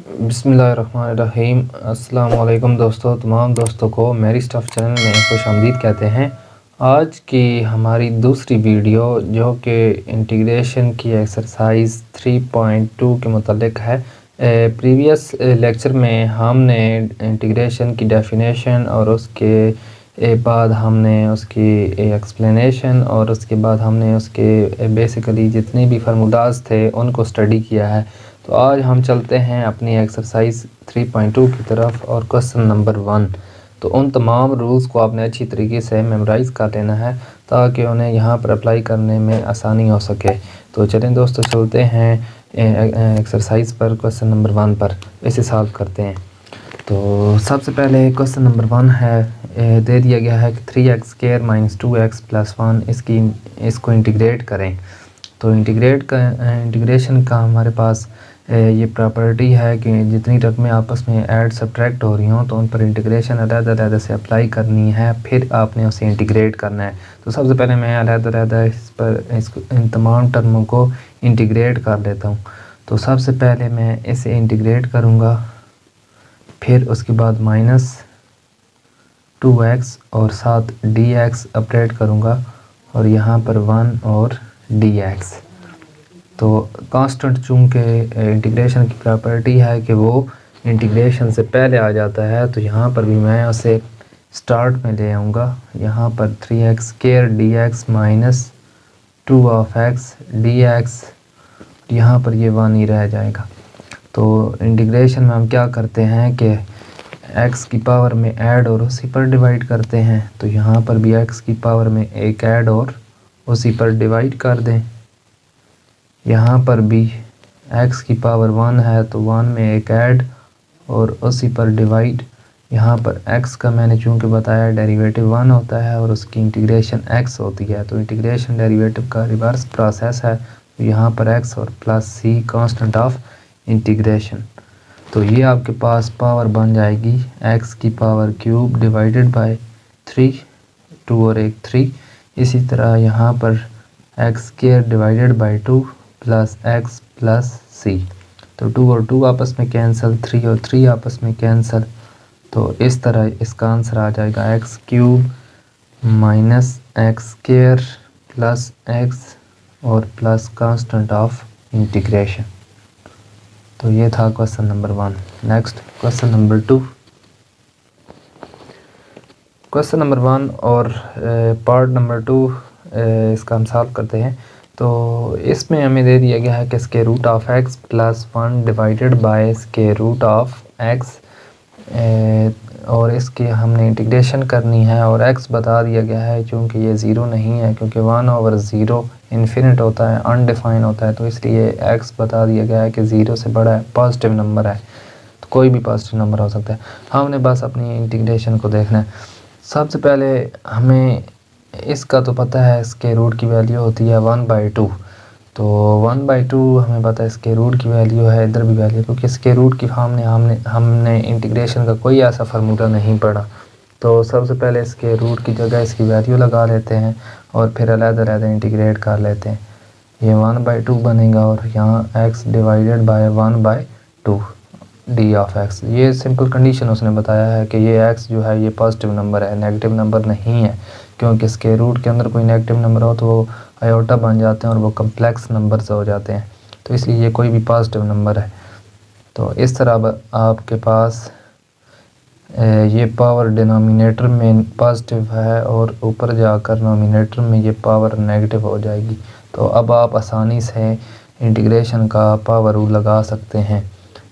बिस्मिल्लाहिर्रहमानिर्रहीम। अस्सलाम वालेकुम दोस्तों, तमाम दोस्तों को मेरी स्टफ़ चैनल में खुशामदीद कहते हैं। आज की हमारी दूसरी वीडियो जो कि इंटीग्रेशन की एक्सरसाइज 3.2 के मुतालिक है। प्रीवियस लेक्चर में हमने इंटीग्रेशन की डेफिनेशन और उसके बाद हमने उसकी एक्सप्लेनेशन और उसके बाद हमने उसके बेसिकली जितने भी फार्मूलाज थे उनको स्टडी किया है। तो आज हम चलते हैं अपनी एक्सरसाइज 3.2 की तरफ और क्वेश्चन नंबर 1। तो उन तमाम रूल्स को आपने अच्छी तरीके से मेमोराइज़ कर लेना है ताकि उन्हें यहाँ पर अप्लाई करने में आसानी हो सके। तो चलें दोस्तों, चलते हैं एक्सरसाइज पर, क्वेश्चन नंबर 1 पर इसे सॉल्व करते हैं। तो सबसे पहले क्वेश्चन नंबर 1 है, दे दिया गया है कि 3x² - 2x + 1 इसको इंटीग्रेट करें। तो इंटीग्रेशन का हमारे पास ये प्रॉपर्टी है कि जितनी रकमें आपस में ऐड सब्ट्रैक्ट हो रही हों तो उन पर इंटीग्रेशन अलग-अलग से अप्लाई करनी है, फिर आपने उसे इंटीग्रेट करना है। तो सबसे पहले मैं अलग-अलग इन तमाम टर्मों को इंटीग्रेट कर लेता हूँ। तो सबसे पहले मैं इसे इंटीग्रेट करूँगा, फिर उसके बाद -2x और साथ dx अपडेट करूँगा और यहाँ पर 1 और dx। तो कांस्टेंट चूँकि इंटीग्रेशन की प्रॉपर्टी है कि वो इंटीग्रेशन से पहले आ जाता है, तो यहाँ पर भी मैं उसे स्टार्ट में ले आऊँगा। यहाँ पर 3x² dx - 2x dx, यहाँ पर ये 1 ही रह जाएगा। तो इंटीग्रेशन में हम क्या करते हैं कि x की पावर में ऐड और उसी पर डिवाइड करते हैं। तो यहाँ पर भी x की पावर में एक ऐड और उसी पर डिवाइड कर दें। यहाँ पर भी x की पावर 1 है तो 1 में एक ऐड और उसी पर डिवाइड। यहाँ पर x का मैंने चूँकि बताया डेरिवेटिव 1 होता है और उसकी इंटीग्रेशन x होती है, तो इंटीग्रेशन डेरिवेटिव का रिवर्स प्रोसेस है। तो यहाँ पर x और plus c constant of integration. तो ये आपके पास पावर बन जाएगी x की पावर क्यूब डिवाइडेड बाय 3, 2 और 1 3। इसी तरह यहाँ पर x² divided by 2 plus x plus c। तो 2 और 2 आपस में कैंसिल, 3 और 3 आपस में कैंसिल। तो इस तरह इसका आंसर आ जाएगा x³ - x² प्लस x और प्लस कांस्टेंट ऑफ इंटीग्रेशन। तो ये था question number 1। Next question number 2। Question number 1 और पार्ट नंबर 2 इसका हम सॉल्व करते हैं। तो इसमें हमें दे दिया गया है कि √(x + 1) डिवाइडेड बाय √(x) और इसकी हमने इंटीग्रेशन करनी है और x बता दिया गया है क्योंकि ये ज़ीरो नहीं है, क्योंकि 1/0 इन्फिनिट होता है, अनडिफाइन होता है, तो इसलिए x बता दिया गया है कि ज़ीरो से बड़ा है, पॉजिटिव नंबर है। तो कोई भी पॉजिटिव नंबर हो सकता है। हमने बस अपनी इंटीग्रेशन को देखना है। सबसे पहले हमें इसका तो पता है, इसके रूट की वैल्यू होती है 1/2। तो 1/2 हमें पता है इसके रूट की वैल्यू है, इधर भी वैल्यू, क्योंकि इसके रूट की हमने इंटीग्रेशन का कोई ऐसा फार्मूला नहीं पढ़ा। तो सबसे पहले इसके रूट की जगह इसकी वैल्यू लगा लेते हैं और फिर अलग-अलग इंटीग्रेट कर लेते हैं। ये 1/2 बनेगा और यहाँ x डिवाइडेड बाय 1/2 d(x). ये सिंपल कंडीशन उसने बताया है कि ये x जो है ये पॉजिटिव नंबर है, नेगेटिव नंबर नहीं है, क्योंकि इसके रूट के अंदर कोई नेगेटिव नंबर हो तो वो आयोटा बन जाते हैं और वो कम्प्लेक्स नंबर्स हो जाते हैं। तो इसलिए ये कोई भी पॉजिटिव नंबर है। तो इस तरह आपके पास ये पावर डिनोमिनेटर में पॉजिटिव है और ऊपर जाकर नोमिनेटर में ये पावर नेगेटिव हो जाएगी। तो अब आप आसानी से इंटीग्रेशन का पावर रूल लगा सकते हैं।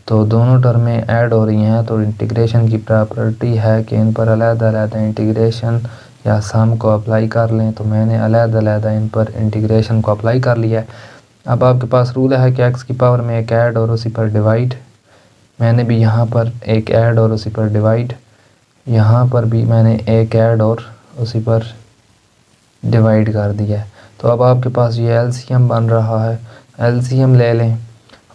तो दोनों टर्में ऐड हो रही हैं, तो इंटीग्रेशन की प्रॉपर्टी है कि इन पर अलग-अलग इंटीग्रेशन या सम को अप्लाई कर लें। तो मैंने अलग-अलग इन पर इंटीग्रेशन को अप्लाई कर लिया है। अब आपके पास रूल है कि x की पावर में एक ऐड और उसी पर डिवाइड। मैंने भी यहाँ पर एक ऐड और उसी पर डिवाइड, यहाँ पर भी मैंने एक ऐड और उसी पर डिवाइड कर दिया है। तो अब आपके पास ये एलसीएम बन रहा है। एलसीएम ले लें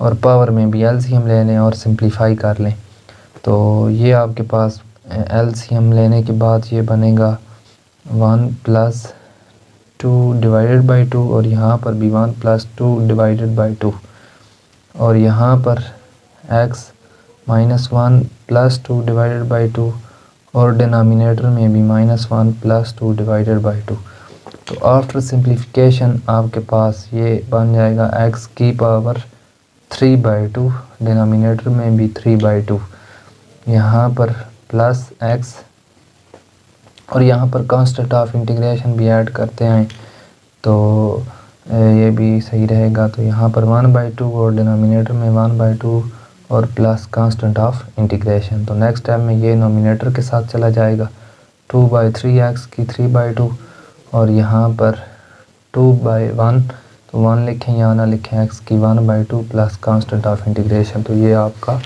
और पावर में भी एलसीएम ले लें और सिंप्लीफाई कर लें। तो ये आपके पास एलसीएम लेने के बाद ये बनेगा 1 + 2 डिवाइडेड बाई 2 और यहाँ पर भी 1 + 2 डिवाइडेड बाई 2 और यहाँ पर x -1 + 2 डिवाइडेड बाई 2 और डिनोमिनेटर में भी -1 + 2 डिवाइडेड बाई 2। तो आफ्टर सिंप्लीफिकेशन आपके पास ये बन जाएगा x की पावर 3/2, डिनोमिनेटर में भी 3/2, यहाँ पर प्लस x और यहाँ पर कांस्टेंट ऑफ इंटीग्रेशन भी ऐड करते हैं तो ये भी सही रहेगा। तो यहाँ पर 1/2 और डिनोमिनेटर में 1/2 और प्लस कांस्टेंट ऑफ इंटीग्रेशन। तो नेक्स्ट टाइम में ये नोमिनेटर के साथ चला जाएगा, 2/3x की 3/2 और यहाँ पर 2/1, तो 1 लिखें या ना लिखें, x की 1/2 प्लस कांस्टेंट ऑफ इंटीग्रेशन। तो ये आपका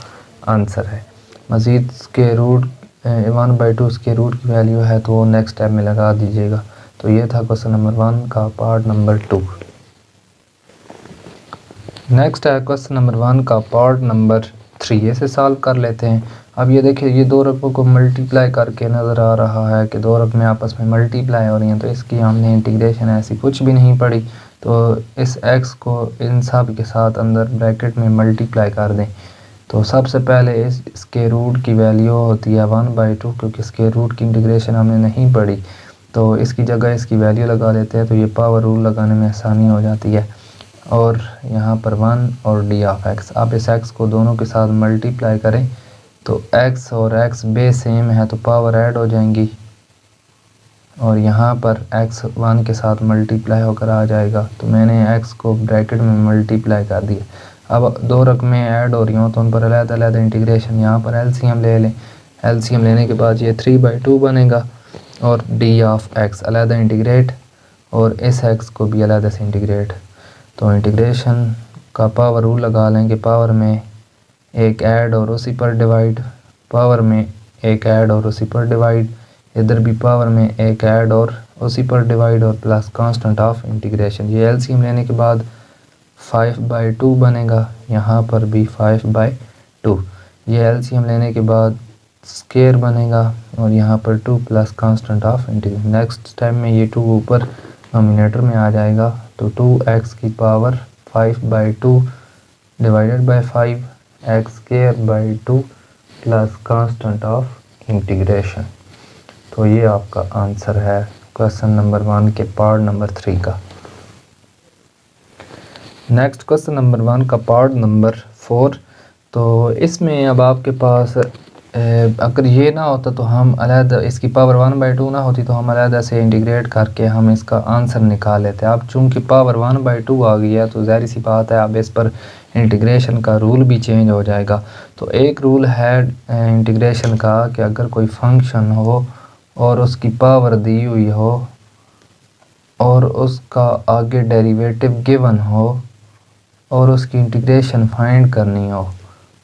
आंसर है। मज़ीद स्क्वायर रूट 1/2 स्क्वायर रूट की वैल्यू है तो वो नेक्स्ट टाइम में लगा दीजिएगा। तो ये था क्वेश्चन नंबर 1 का पार्ट नंबर 2। नेक्स्ट है क्वेश्चन नंबर 1 का पार्ट नंबर 3, इसे सॉल्व कर लेते हैं। अब ये देखिए, ये दो रकमों को मल्टीप्लाई करके नज़र आ रहा है कि दो रकमें आपस में मल्टीप्लाई हो रही हैं, तो इसकी हमने इंटीग्रेशन ऐसी कुछ भी नहीं पढ़ी। तो इस x को इन सब के साथ अंदर ब्रैकेट में मल्टीप्लाई कर दें। तो सबसे पहले इसके रूट की वैल्यू होती है 1/2, क्योंकि इसके रूट की इंटीग्रेशन हमने नहीं पढ़ी, तो इसकी जगह इसकी वैल्यू लगा देते हैं, तो ये पावर रूल लगाने में आसानी हो जाती है। और यहाँ पर 1 और d ऑफ x, आप इस x को दोनों के साथ मल्टीप्लाई करें तो x और x बेस सेम है तो पावर ऐड हो जाएंगी, और यहाँ पर x 1 के साथ मल्टीप्लाई होकर आ जाएगा। तो मैंने x को ब्रैकेट में मल्टीप्लाई कर दिया। अब दो रकमें ऐड हो रही हों तो उन पर अलग-अलग इंटीग्रेशन, यहाँ पर एलसीएम ले लें। एलसीएम लेने के बाद ये 3/2 बनेगा और d ऑफ x अलग इंटीग्रेट और इस x को भी अलग से इंटीग्रेट। तो इंटीग्रेशन का पावर रूल लगा लें कि पावर में एक ऐड और उसी पर डिवाइड, पावर में एक ऐड और उसी पर डिवाइड, इधर भी पावर में एक ऐड और उसी पर डिवाइड और प्लस कांस्टेंट ऑफ इंटीग्रेशन। ये एलसीएम लेने के बाद 5/2 बनेगा, यहाँ पर भी 5/2। ये एलसीएम लेने के बाद स्क्वायर बनेगा और यहाँ पर 2 plus constant of integration. Next time में ये 2 ऊपर नोमिनेटर में आ जाएगा, तो 2x की power 5/2 divided by 5x² plus constant of integration. तो ये आपका आंसर है क्वेश्चन नंबर 1 के पार्ट नंबर 3 का। नेक्स्ट क्वेश्चन नंबर 1 का पार्ट नंबर 4। तो इसमें अब आपके पास अगर ये ना होता तो हम अलग, इसकी पावर 1/2 ना होती तो हम अलग से इंटीग्रेट करके हम इसका आंसर निकाल लेते हैं। अब चूंकि पावर 1/2 आ गई है तो ज़ाहिर सी बात है अब इस पर इंटीग्रेशन का रूल भी चेंज हो जाएगा। तो एक रूल है इंटीग्रेशन का कि अगर कोई फंक्शन हो और उसकी पावर दी हुई हो और उसका आगे डेरिवेटिव गिवन हो और उसकी इंटीग्रेशन फाइंड करनी हो,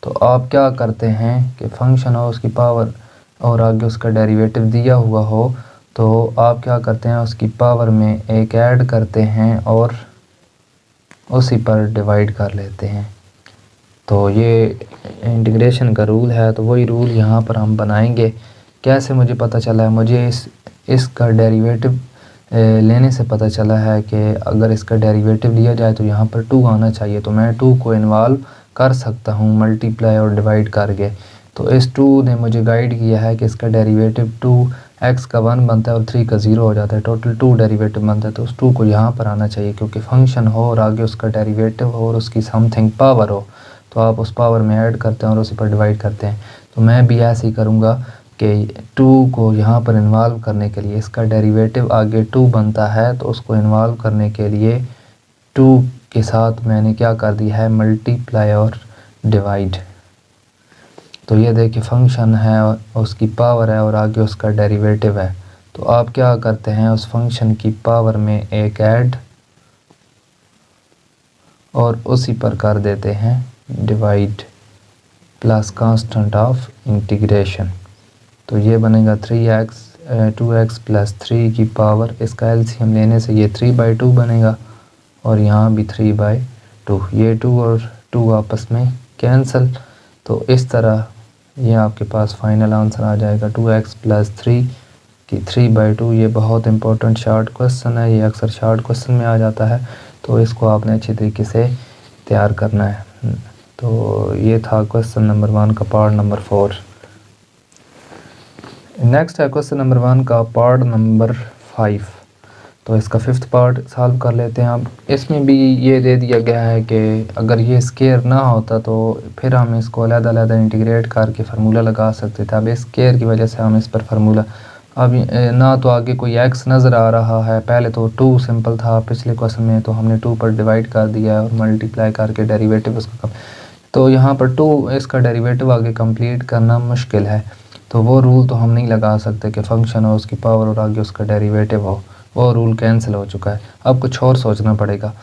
तो आप क्या करते हैं कि फंक्शन हो, उसकी पावर और आगे उसका डेरिवेटिव दिया हुआ हो, तो आप क्या करते हैं उसकी पावर में एक ऐड करते हैं और उसी पर डिवाइड कर लेते हैं। तो ये इंटीग्रेशन का रूल है, तो वही रूल यहाँ पर हम बनाएंगे। कैसे मुझे पता चला है, मुझे इसका डेरिवेटिव लेने से पता चला है कि अगर इसका डेरिवेटिव लिया जाए तो यहाँ पर 2 आना चाहिए, तो मैं 2 को इन्वॉल्व कर सकता हूँ मल्टीप्लाई और डिवाइड करके। तो इस 2 ने मुझे गाइड किया है कि इसका डेरिवेटिव 2x का 1 बनता है और 3 का 0 हो जाता है, टोटल 2 डेरिवेटिव बनता है। तो उस 2 को यहाँ पर आना चाहिए, क्योंकि फंक्शन हो और आगे उसका डेरिवेटिव हो और उसकी समथिंग पावर हो, तो आप उस पावर में ऐड करते हैं और उसी पर डिवाइड करते हैं। तो मैं भी ऐसे ही करूँगा कि 2 को यहाँ पर इन्वॉल्व करने के लिए, इसका डेरिवेटिव आगे 2 बनता है तो उसको इन्वॉल्व करने के लिए 2 के साथ मैंने क्या कर दिया है, मल्टीप्लाई और डिवाइड। तो ये देखिए फंक्शन है और उसकी पावर है और आगे उसका डेरिवेटिव है, तो आप क्या करते हैं उस फंक्शन की पावर में एक ऐड और उसी पर कर देते हैं divide plus constant of integration. तो ये बनेगा 2x प्लस 3 की पावर, इसका एलसीएम लेने से ये 3/2 बनेगा और यहाँ भी 3/2, ये 2 और 2 आपस में कैंसिल। तो इस तरह ये आपके पास फाइनल आंसर आ जाएगा 2x प्लस 3 की 3/2। ये बहुत इंपॉर्टेंट शॉर्ट क्वेश्चन है, ये अक्सर शॉर्ट क्वेश्चन में आ जाता है, तो इसको आपने अच्छी तरीके से तैयार करना है। तो ये था क्वेश्चन नंबर 1 का पार्ट नंबर 4। नेक्स्ट है क्वेश्चन नंबर 1 का पार्ट नंबर 5। तो इसका 5th पार्ट सॉल्व कर लेते हैं। अब इसमें भी ये दे दिया गया है कि अगर ये स्केयर ना होता तो फिर हम इसको अलग-अलग इंटीग्रेट करके फार्मूला लगा सकते थे। अब इस स्केयर की वजह से हम इस पर फार्मूला अब ना तो आगे कोई x नज़र आ रहा है। पहले तो 2 सिंपल था पिछले क्वेश्चन में, तो हमने 2 पर डिवाइड कर दिया है और मल्टीप्लाई करके डेरिवेटिव उसका तो यहाँ पर 2 इसका डेरिवेटिव आगे कंप्लीट करना मुश्किल है। तो वो रूल तो हम नहीं लगा सकते कि फंक्शन हो उसकी पावर और आगे उसका डेरिवेटिव हो, वो रूल कैंसिल हो चुका है। अब कुछ और सोचना पड़ेगा।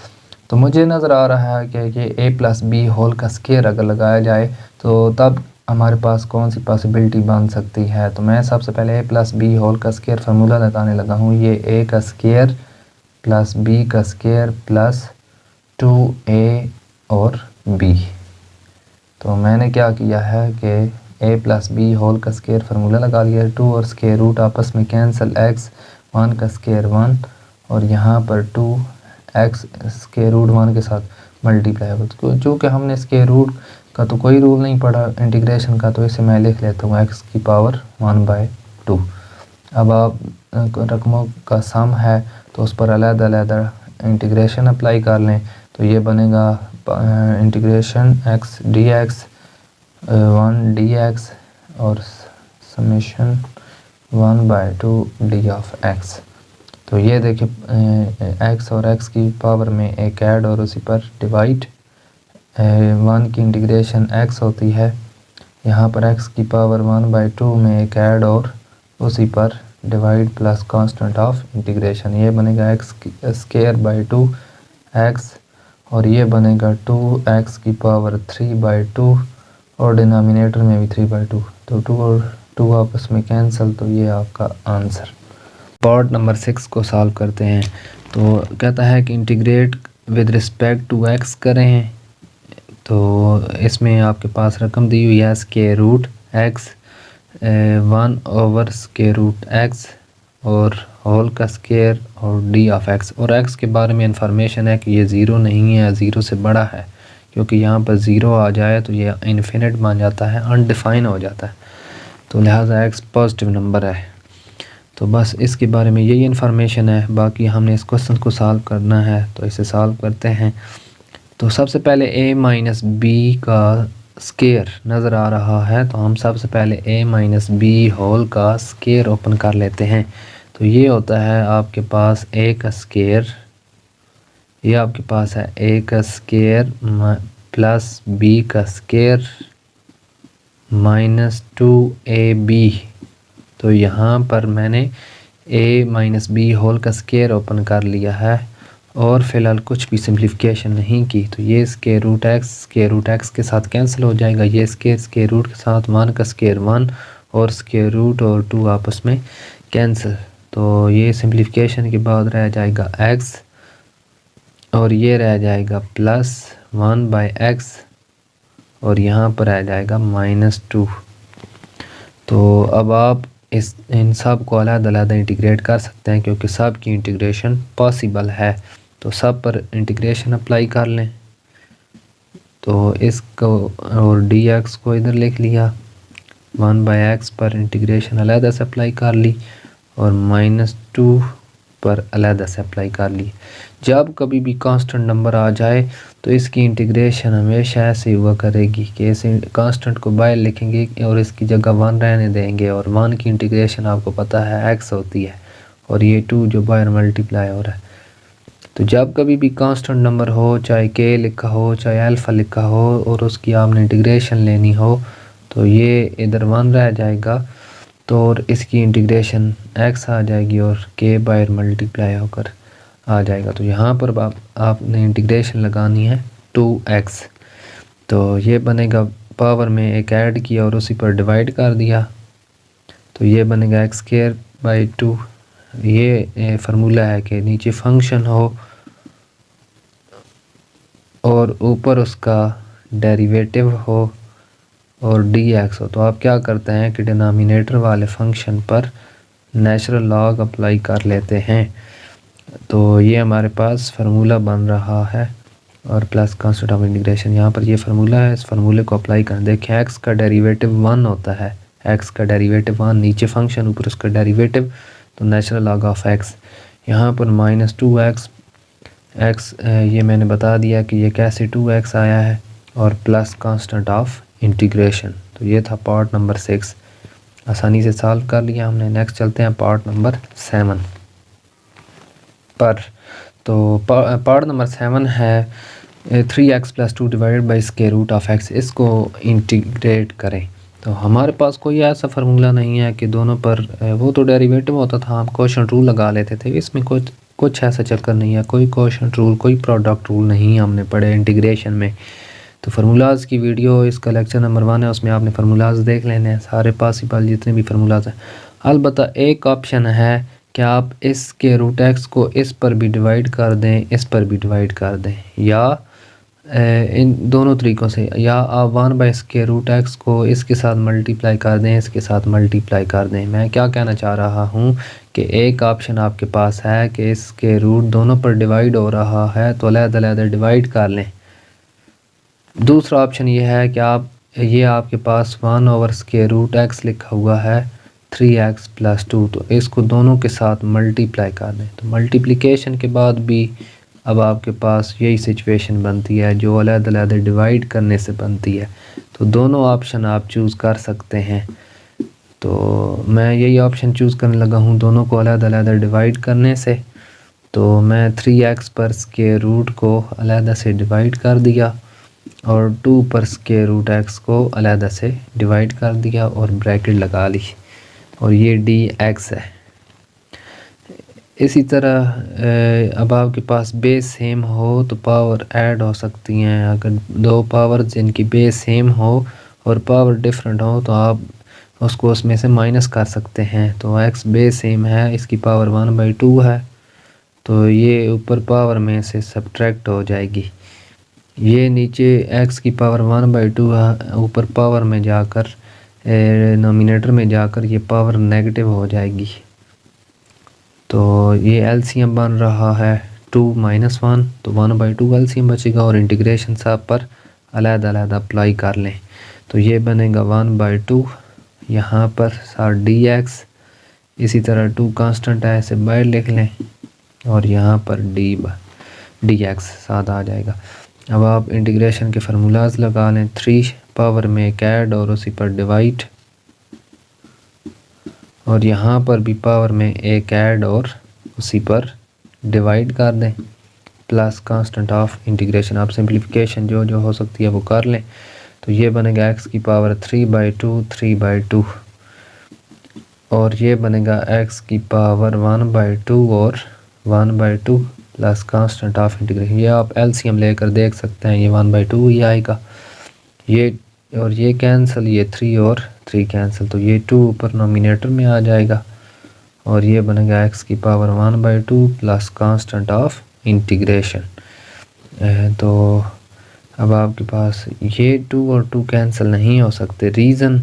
तो मुझे नज़र आ रहा है कि ये a+b होल का स्केयर अगर लगाया जाए तो तब हमारे पास कौन सी पॉसिबिलिटी बन सकती है। तो मैं सबसे पहले a+b होल का स्केयर फार्मूला लगाने लगा हूँ। ये a का स्केयर प्लस b का स्केयर प्लस 2a और b। तो मैंने क्या किया है कि a+b होल का स्केयर फार्मूला लगा लिया। 2 और स्केयर रूट आपस में कैंसिल, x 1 का स्केयर 1 और यहाँ पर 2x स्केयर रूट 1 के साथ मल्टीप्लाई हो। चूँकि हमने स्केयर रूट का तो कोई रूल नहीं पड़ा इंटीग्रेशन का, तो इसे मैं लिख लेता हूँ x की पावर 1/2। अब आप रकमों का सम है तो उस पर अलग-अलग इंटीग्रेशन अप्लाई कर लें। तो ये बनेगा इंटीग्रेशन x dx 1 dx और समेशन 1/2 d ऑफ x। तो ये देखिए x और x की पावर में एक ऐड और उसी पर डिवाइड 1 की इंटीग्रेशन x होती है। यहाँ पर x की पावर 1/2 में एक ऐड और उसी पर divide plus constant of integration. ये बनेगा x स्केयर बाई 2 x और ये बनेगा 2x की पावर 3/2 और डिनोमिनेटर में भी 3/2। तो 2 और 2 आपस में कैंसिल, तो ये आपका आंसर। पार्ट नंबर 6 को सॉल्व करते हैं। तो कहता है कि integrate with respect to x करें। तो इसमें आपके पास रकम दी हुई है स्केयर रूट x 1/√x और होल का स्केयर और d ऑफ x। और x के बारे में इंफॉर्मेशन है कि ये ज़ीरो नहीं है, ज़ीरो से बड़ा है, क्योंकि यहाँ पर ज़ीरो आ जाए तो ये इन्फिनिट बन जाता है, अनडिफाइन हो जाता है। तो लिहाजा x पॉजिटिव नंबर है। तो बस इसके बारे में यही इन्फॉर्मेशन है। बाकी हमने इस क्वेश्चन को सॉल्व करना है, तो इसे सॉल्व करते हैं। तो सबसे पहले a-b का स्केयर नज़र आ रहा है, तो हम सबसे पहले a-b होल का स्केयर ओपन कर लेते हैं। तो ये होता है आपके पास a का स्केयर, ये आपके पास है a का स्केयर प्लस b का स्केयर माइनस 2ab। तो यहाँ पर मैंने a-b होल का स्केयर ओपन कर लिया है और फ़िलहाल कुछ भी सिंप्लीफिकेशन नहीं की। तो ये स्केयर रूट x के साथ कैंसिल हो जाएगा। ये स्केयर रूट के साथ 1 का स्केयर 1 और स्केयर रूट और 2 आपस में कैंसिल। तो ये सिंप्लीफिकेशन के बाद रह जाएगा x और ये रह जाएगा प्लस 1/x और यहाँ पर रह जाएगा -2। तो अब आप इन सब को अलग-अलग इंटीग्रेट कर सकते हैं, क्योंकि सब की इंटीग्रेशन पॉसिबल है। तो सब पर इंटीग्रेशन अप्लाई कर लें। तो इसको और dx को इधर लिख लिया, 1/x पर इंटीग्रेशन अलग से अप्लाई कर ली और -2 पर अलग से अप्लाई कर ली। जब कभी भी कांस्टेंट नंबर आ जाए तो इसकी इंटीग्रेशन हमेशा ऐसे हुआ करेगी कि इसे कांस्टेंट को बाहर लिखेंगे और इसकी जगह 1 रहने देंगे। और 1 की इंटीग्रेशन आपको पता है x होती है और ये 2 जो बाहर मल्टीप्लाई हो रहा है। तो जब कभी भी कांस्टेंट नंबर हो, चाहे k लिखा हो चाहे अल्फ़ा लिखा हो, और उसकी आपने इंटीग्रेशन लेनी हो, तो ये इधर 1 रह जाएगा तो और इसकी इंटीग्रेशन x आ जाएगी और k बाहर मल्टीप्लाई होकर आ जाएगा। तो यहाँ पर आपने इंटीग्रेशन लगानी है 2x। तो ये बनेगा, पावर में एक ऐड किया और उसी पर डिवाइड कर दिया, तो ये बनेगा x²/2। ये फार्मूला है कि नीचे फंक्शन हो और ऊपर उसका डेरिवेटिव हो और dx हो। तो आप क्या करते हैं कि डिनोमिनेटर वाले फंक्शन पर नेचुरल लॉग अप्लाई कर लेते हैं। तो ये हमारे पास फार्मूला बन रहा है और प्लस कांस्टेंट ऑफ इंटीग्रेशन। यहाँ पर ये फार्मूला है, इस फार्मूले को अप्लाई करें। देखें एक्स का डेरिवेटिव 1 होता है, एक्स का डेरिवेटिव 1, नीचे फंक्शन ऊपर उसका डेरिवेटिव, तो नेचुरल लॉग ऑफ एक्स। यहाँ पर -2x, एक्स ये मैंने बता दिया कि ये कैसे 2x आया है, और प्लस कांस्टेंट ऑफ इंटीग्रेशन। तो ये था पार्ट नंबर 6, आसानी से सॉल्व कर लिया हमने। नेक्स्ट चलते हैं पार्ट नंबर 7 पर। तो पार्ट नंबर 7 है 3x + 2 divided by square root of x, इसको इंटीग्रेट करें। तो हमारे पास कोई ऐसा फार्मूला नहीं है कि दोनों पर वो तो डेरिवेटिव होता था, हम क्वोशंट रूल लगा लेते थे। इसमें कुछ ऐसा चक्कर नहीं है, कोई क्वोशंट रूल, कोई प्रोडक्ट रूल नहीं हमने पढ़े इंटीग्रेशन में। तो फार्मूलाज़ की वीडियो, इसका लेक्चर नंबर 1 है, उसमें आपने फार्मूलाज़ देख लेने हैं, सारे पॉसिबल जितने भी फार्मूलाज़ हैं। अलबत्ता एक ऑप्शन है कि आप इसके रूट एक्स को इस पर भी डिवाइड कर दें, इस पर भी डिवाइड कर दें, या इन दोनों तरीक़ों से, या आप 1/√x को इसके साथ मल्टीप्लाई कर दें, इसके साथ मल्टीप्लाई कर दें। मैं क्या कहना चाह रहा हूँ कि एक ऑप्शन आपके पास है कि इसके रूट दोनों पर डिवाइड हो रहा है तो अलग-अलग डिवाइड कर लें। दूसरा ऑप्शन ये है कि आप, ये आपके पास 1/√x लिखा हुआ है 3x + 2, तो इसको दोनों के साथ मल्टीप्लाई कर दें। तो मल्टीप्लिकेशन के बाद भी अब आपके पास यही सिचुएशन बनती है जो अलग-अलग डिवाइड करने से बनती है। तो दोनों ऑप्शन आप चूज़ कर सकते हैं। तो मैं यही ऑप्शन चूज़ करने लगा हूँ, दोनों को अलग-अलग डिवाइड करने से। तो मैं 3x पर स्क्वायर रूट को अलग से डिवाइड कर दिया और 2 पर स्क्वायर रूट x को अलग से डिवाइड कर दिया और ब्रैकेट लगा ली, और ये dx है। इसी तरह अब आपके पास बेस सेम हो तो पावर ऐड हो सकती हैं। अगर दो पावर जिनकी बेस सेम हो और पावर डिफरेंट हो तो आप उसको उसमें से माइनस कर सकते हैं। तो x बेस सेम है, इसकी पावर 1/2 है, तो ये ऊपर पावर में से सब्ट्रैक्ट हो जाएगी। ये नीचे x की पावर 1/2 है, ऊपर पावर में जाकर नोमिनेटर में जाकर ये पावर नेगेटिव हो जाएगी। तो ये एलसीएम बन रहा है 2 - 1, तो 1/2 एलसीएम बचेगा, और इंटीग्रेशन सब पर अलग-अलग अप्लाई कर लें। तो ये बनेगा 1/2, यहाँ पर साथ dx, इसी तरह 2 कांस्टेंट है, इसे बाहर लिख लें, और यहाँ पर dx साथ आ जाएगा। अब आप इंटीग्रेशन के फार्मूलाज लगा लें, 3 पावर में एक ऐड और उसी पर डिवाइड, और यहाँ पर भी पावर में एक ऐड और उसी पर डिवाइड कर दें, प्लस कांस्टेंट ऑफ इंटीग्रेशन। आप सिंप्लीफिकेशन जो हो सकती है वो कर लें। तो ये बनेगा x की पावर 3/2 और ये बनेगा x की पावर 1/2 और 1/2 प्लस कांस्टेंट ऑफ इंटीग्रेशन। ये आप एलसीएम लेकर देख सकते हैं, ये 1/2 ही आएगा। ये और ये कैंसिल, ये 3 और 3 कैंसिल, तो ये 2 ऊपर नोमिनेटर में आ जाएगा, और ये बनेगा x की power 1/2 plus constant of integration. तो अब आपके पास ये 2 और 2 कैंसिल नहीं हो सकते। रीज़न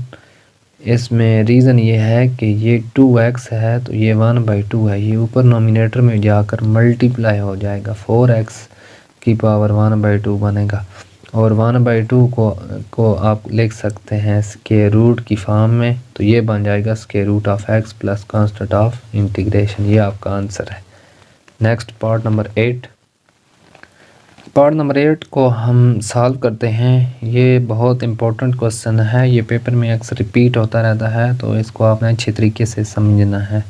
ये है कि ये 2x है तो ये 1/2 है, ये ऊपर नोमिनेटर में जाकर मल्टीप्लाई हो जाएगा, 4x की पावर 1/2 बनेगा, और 1/2 को आप लिख सकते हैं स्क्वायर रूट की फॉर्म में, तो ये बन जाएगा square root of x plus constant of integration. ये आपका आंसर है। Next part number 8। Part number 8 को हम सॉल्व करते हैं। ये बहुत इंपॉर्टेंट क्वेश्चन है, ये पेपर में अक्सर रिपीट होता रहता है, तो इसको आपने अच्छे तरीके से समझना है।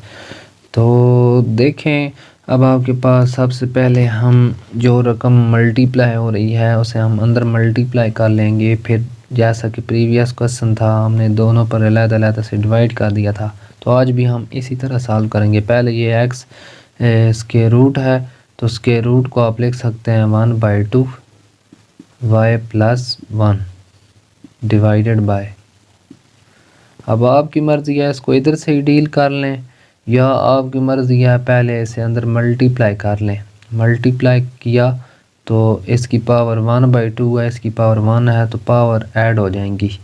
तो देखें, अब आपके पास सबसे पहले हम जो रकम मल्टीप्लाई हो रही है उसे हम अंदर मल्टीप्लाई कर लेंगे। फिर जैसा कि प्रीवियस क्वेश्चन था, हमने दोनों पर अलग-अलग से डिवाइड कर दिया था, तो आज भी हम इसी तरह सॉल्व करेंगे। पहले ये x स्क्वायर रूट है, तो स्क्वायर रूट को आप लिख सकते हैं 1/2 y + 1 डिवाइडेड बाय। अब आपकी मर्ज़ी है, इसको इधर से ही डील कर लें, या आपकी मर्ज़ी है पहले इसे अंदर मल्टीप्लाई कर लें। मल्टीप्लाई किया तो इसकी पावर 1/2 है, इसकी पावर 1 है, तो पावर ऐड हो जाएंगी,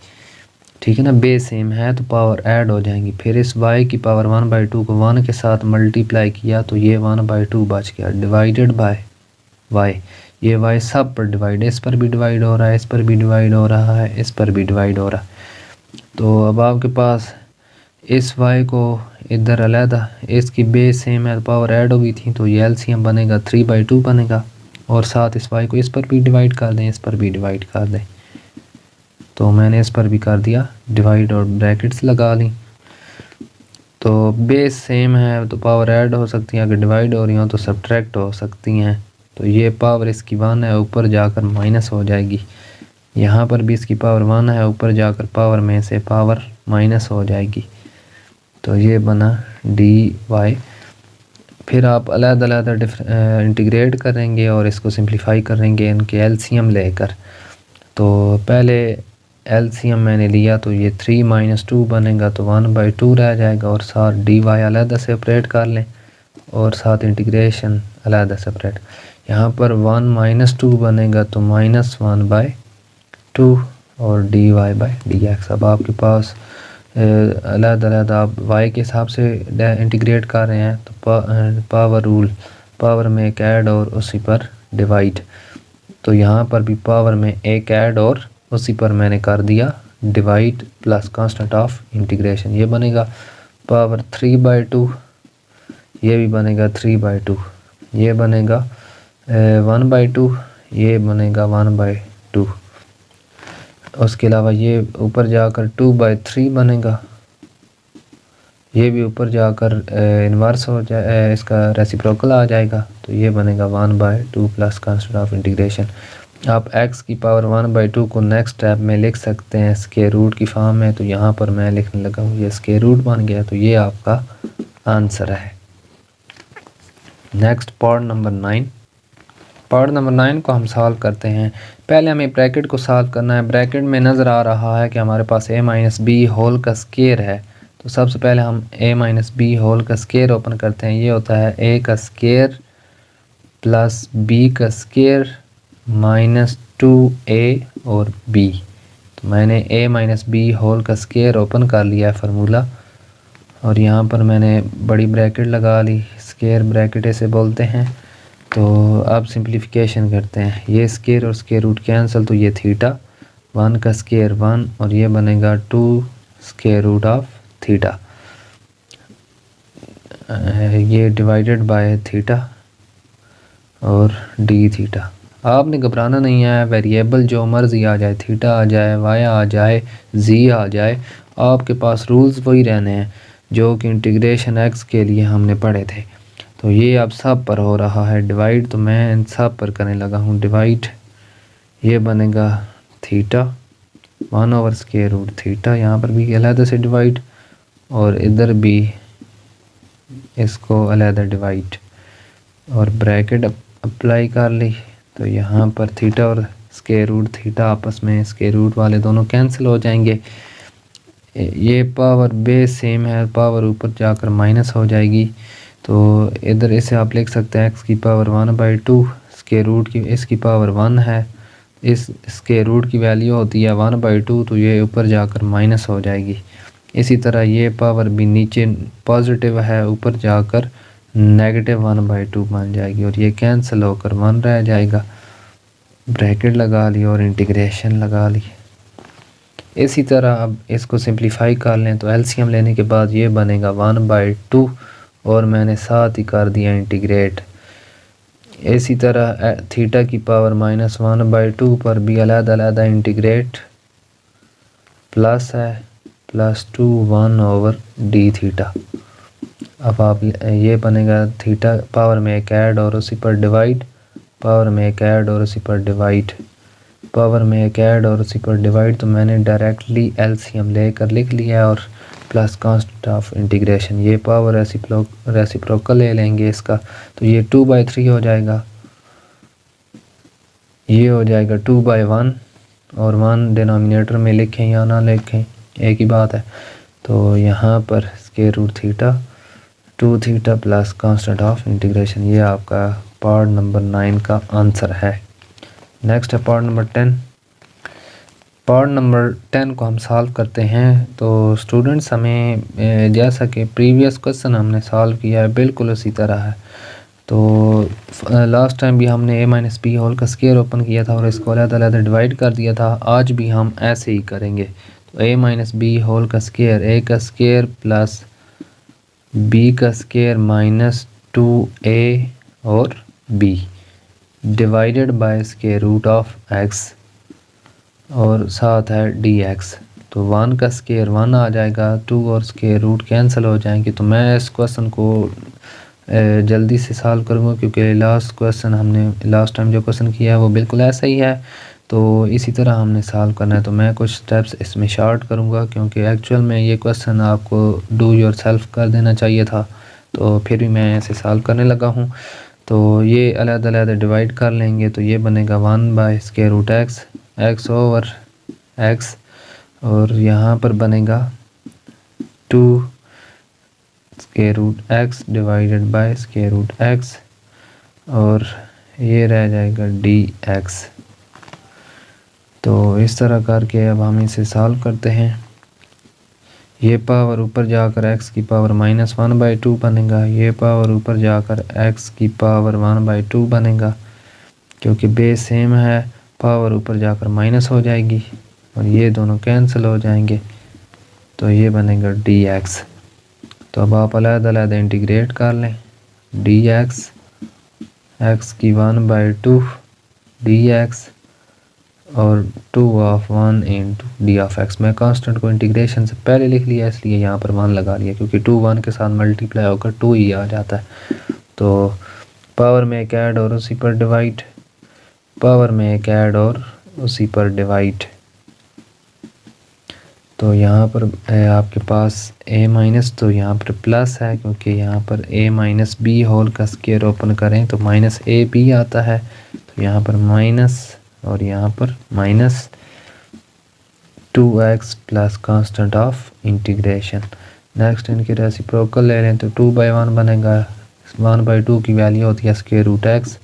ठीक है ना, बेस सेम है तो पावर ऐड हो जाएंगी। फिर इस y की पावर 1/2 को 1 के साथ मल्टीप्लाई किया तो ये 1/2 बच गया, डिवाइडेड बाय y। ये y सब पर डिवाइड, इस पर भी डिवाइड हो रहा है, इस पर भी डिवाइड हो रहा है, इस पर भी डिवाइड हो रहा है। तो अब आपके पास इस y को इधर अलहदा, इसकी बेस सेम है, पावर ऐड हुई थी, तो ये एलसीएम बनेगा 3/2 बनेगा। और साथ इस y को इस पर भी डिवाइड कर दें, इस पर भी डिवाइड कर दें। तो मैंने इस पर भी कर दिया डिवाइड और ब्रैकेट्स लगा ली। तो बेस सेम है तो पावर ऐड हो सकती है, अगर डिवाइड हो रही हो तो सब्ट्रैक्ट हो सकती हैं। तो ये पावर इसकी 1 है, ऊपर जाकर माइनस हो जाएगी। यहाँ पर भी इसकी पावर 1 है, ऊपर जाकर पावर में से पावर माइनस हो जाएगी। तो ये बना dy। फिर आप अलग-अलग इंटीग्रेट करेंगे और इसको सिंप्लीफाई करेंगे इनके एलसीएम लेकर। तो पहले एलसीएम मैंने लिया तो ये 3 - 2 बनेगा, तो 1/2 रह जाएगा। और साथ dy अलग सेपरेट कर लें और साथ इंटीग्रेशन अलग सेपरेट। यहाँ पर 1 - 2 बनेगा तो -1/2 और dy/dx। अब आपके पास अलग आप y के हिसाब से इंटीग्रेट कर रहे हैं तो पावर रूल, पावर में एक ऐड और उसी पर डिवाइड। तो यहाँ पर भी पावर में एक ऐड और उसी पर मैंने कर दिया divide plus constant of integration. ये बनेगा पावर 3/2, ये भी बनेगा 3/2, ये बनेगा 1/2, ये बनेगा 1/2। उसके अलावा ये ऊपर जाकर 2/3 बनेगा, ये भी ऊपर जाकर इन्वर्स हो जाए, इसका रेसिप्रोकल आ जाएगा। तो ये बनेगा 1/2 प्लस कांस्टेंट ऑफ इंटीग्रेशन। आप x की पावर 1/2 को नेक्स्ट स्टेप में लिख सकते हैं स्क्वायर रूट की फॉर्म में। तो यहाँ पर मैं लिखने लगा हूँ, ये स्क्वायर रूट बन गया। तो ये आपका आंसर है। Next part number 9। Part number 9 को हम सॉल्व करते हैं। पहले हमें ब्रैकेट को सॉल्व करना है। ब्रैकेट में नज़र आ रहा है कि हमारे पास a - b होल का स्क्वायर है। तो सबसे पहले हम a - b होल का स्क्वायर ओपन करते हैं। ये होता है a का स्क्वायर प्लस b का स्क्वायर माइनस 2a और b। तो मैंने a - b होल का स्क्वायर ओपन कर लिया है फार्मूला, और यहाँ पर मैंने बड़ी ब्रैकेट लगा ली, स्क्वायर ब्रैकेट इसे बोलते हैं। तो अब सिंप्लीफिकेशन करते हैं। ये स्क्वायर और स्क्वायर रूट कैंसिल, तो ये थीटा 1 का स्क्वायर 1 और ये बनेगा 2 स्क्वायर रूट ऑफ थीटा। ये डिवाइडेड बाय थीटा और डी थीटा। आपने घबराना नहीं है, वेरिएबल जो मर्जी आ जाए, थीटा आ जाए, वाई आ जाए, जी आ जाए, आपके पास रूल्स वही रहने हैं जो कि इंटीग्रेशन एक्स के लिए हमने पढ़े थे। तो ये अब सब पर हो रहा है डिवाइड, तो मैं इन सब पर करने लगा हूँ डिवाइड। ये बनेगा थीटा 1/√, थीटा यहाँ पर भी अलग से डिवाइड और इधर भी इसको अलग डिवाइड और ब्रैकेट अप्लाई कर ली। तो यहाँ पर थीटा और स्क्वायर रूट थीटा आपस में स्क्वायर रूट वाले दोनों कैंसिल हो जाएंगे। ये पावर बेस सेम है, पावर ऊपर जाकर माइनस हो जाएगी। तो इधर इसे आप लिख सकते हैं x की पावर 1/2, स्क्वायर रूट की इसकी पावर 1 है, इस स्क्वायर रूट की वैल्यू होती है 1/2, तो ये ऊपर जाकर माइनस हो जाएगी। इसी तरह ये पावर भी नीचे पॉजिटिव है, ऊपर जाकर -1/2 बन जाएगी और ये कैंसिल होकर 1 रह जाएगा। ब्रैकेट लगा ली और इंटीग्रेशन लगा ली। इसी तरह अब इसको सिंप्लीफाई कर लें तो एलसीएम लेने के बाद ये बनेगा 1/2 और मैंने साथ ही कर दिया इंटीग्रेट। इसी तरह थीटा की पावर -1/2 पर भी अलग इंटीग्रेट प्लस है प्लस 2 1/d थीटा। अब आप ये बनेगा थीटा पावर में एक ऐड और उसी पर डिवाइड, पावर में एक ऐड और उसी पर डिवाइड, पावर में एक ऐड और उसी पर डिवाइड। तो मैंने डायरेक्टली एलसीएम लेकर लिख लिया और प्लस कांस्टेंट ऑफ इंटीग्रेशन। ये पावर रेसिप्रोकल ले लेंगे इसका, तो ये 2/3 हो जाएगा, ये हो जाएगा 2/1 और 1 डिनोमिनेटर में लिखें या ना लिखें एक ही बात है। तो यहाँ पर square root theta 2 theta plus constant of integration. ये आपका पार्ट नंबर 9 का आंसर है। नेक्स्ट है पार्ट नंबर 10। पार्ट नंबर 10 को हम सॉल्व करते हैं। तो स्टूडेंट्स हमें जैसा कि प्रीवियस क्वेश्चन हमने सॉल्व किया है बिल्कुल उसी तरह है। तो लास्ट टाइम भी हमने a माइनस बी होल का स्क्वायर ओपन किया था और इसको अलग-अलग डिवाइड कर दिया था। आज भी हम ऐसे ही करेंगे। तो a माइनस बी होल का स्क्वायर, a का स्क्वायर प्लस b का स्क्वायर माइनस 2a और b divided by square root of x और साथ है dx। तो 1 का स्क्वायर 1 आ जाएगा, 2 और स्क्वायर रूट कैंसिल हो जाएंगे। तो मैं इस क्वेश्चन को जल्दी से सॉल्व करूँगा क्योंकि लास्ट टाइम जो क्वेश्चन किया है वो बिल्कुल ऐसा ही है। तो इसी तरह हमने सॉल्व करना है। तो मैं कुछ स्टेप्स इसमें शॉर्ट करूँगा क्योंकि एक्चुअल में ये क्वेश्चन आपको डू योर सेल्फ कर देना चाहिए था, तो फिर भी मैं ऐसे सॉल्व करने लगा हूँ। तो ये अलग-अलग डिवाइड कर लेंगे तो ये बनेगा 1 by square root x over x और यहाँ पर बनेगा 2 square root x divided by square root x और ये रह जाएगा dx। तो इस तरह करके अब हम इसे सॉल्व करते हैं। ये पावर ऊपर जाकर x की पावर -1/2 बनेगा, ये पावर ऊपर जाकर x की पावर 1/2 बनेगा क्योंकि बेस सेम है। पावर ऊपर जाकर माइनस हो जाएगी और ये दोनों कैंसिल हो जाएंगे तो ये बनेगा dx। तो अब आप अलग-अलग इंटीग्रेट कर लें। dx x की 1/2 dx और 2 of 1 into D of x। मैं कांस्टेंट को इंटीग्रेशन से पहले लिख लिया इसलिए यहाँ पर 1 लगा लिया क्योंकि 2 1 के साथ मल्टीप्लाई होकर 2 ही आ जाता है। तो पावर में एक ऐड और उसी पर डिवाइड, पावर में एक ऐड और उसी पर डिवाइड। तो यहाँ पर आपके पास a माइनस, तो यहाँ पर प्लस है क्योंकि यहाँ पर a माइनस बी होल का स्क्वायर ओपन करें तो माइनस ए बी आता है। तो यहाँ पर माइनस और यहाँ पर minus 2x plus constant of integration. Next इनकी रेसिप्रोकल ले लें तो 2/1 बनेगा। 1/2 की वैल्यू होती है स्क्वायर रूट x।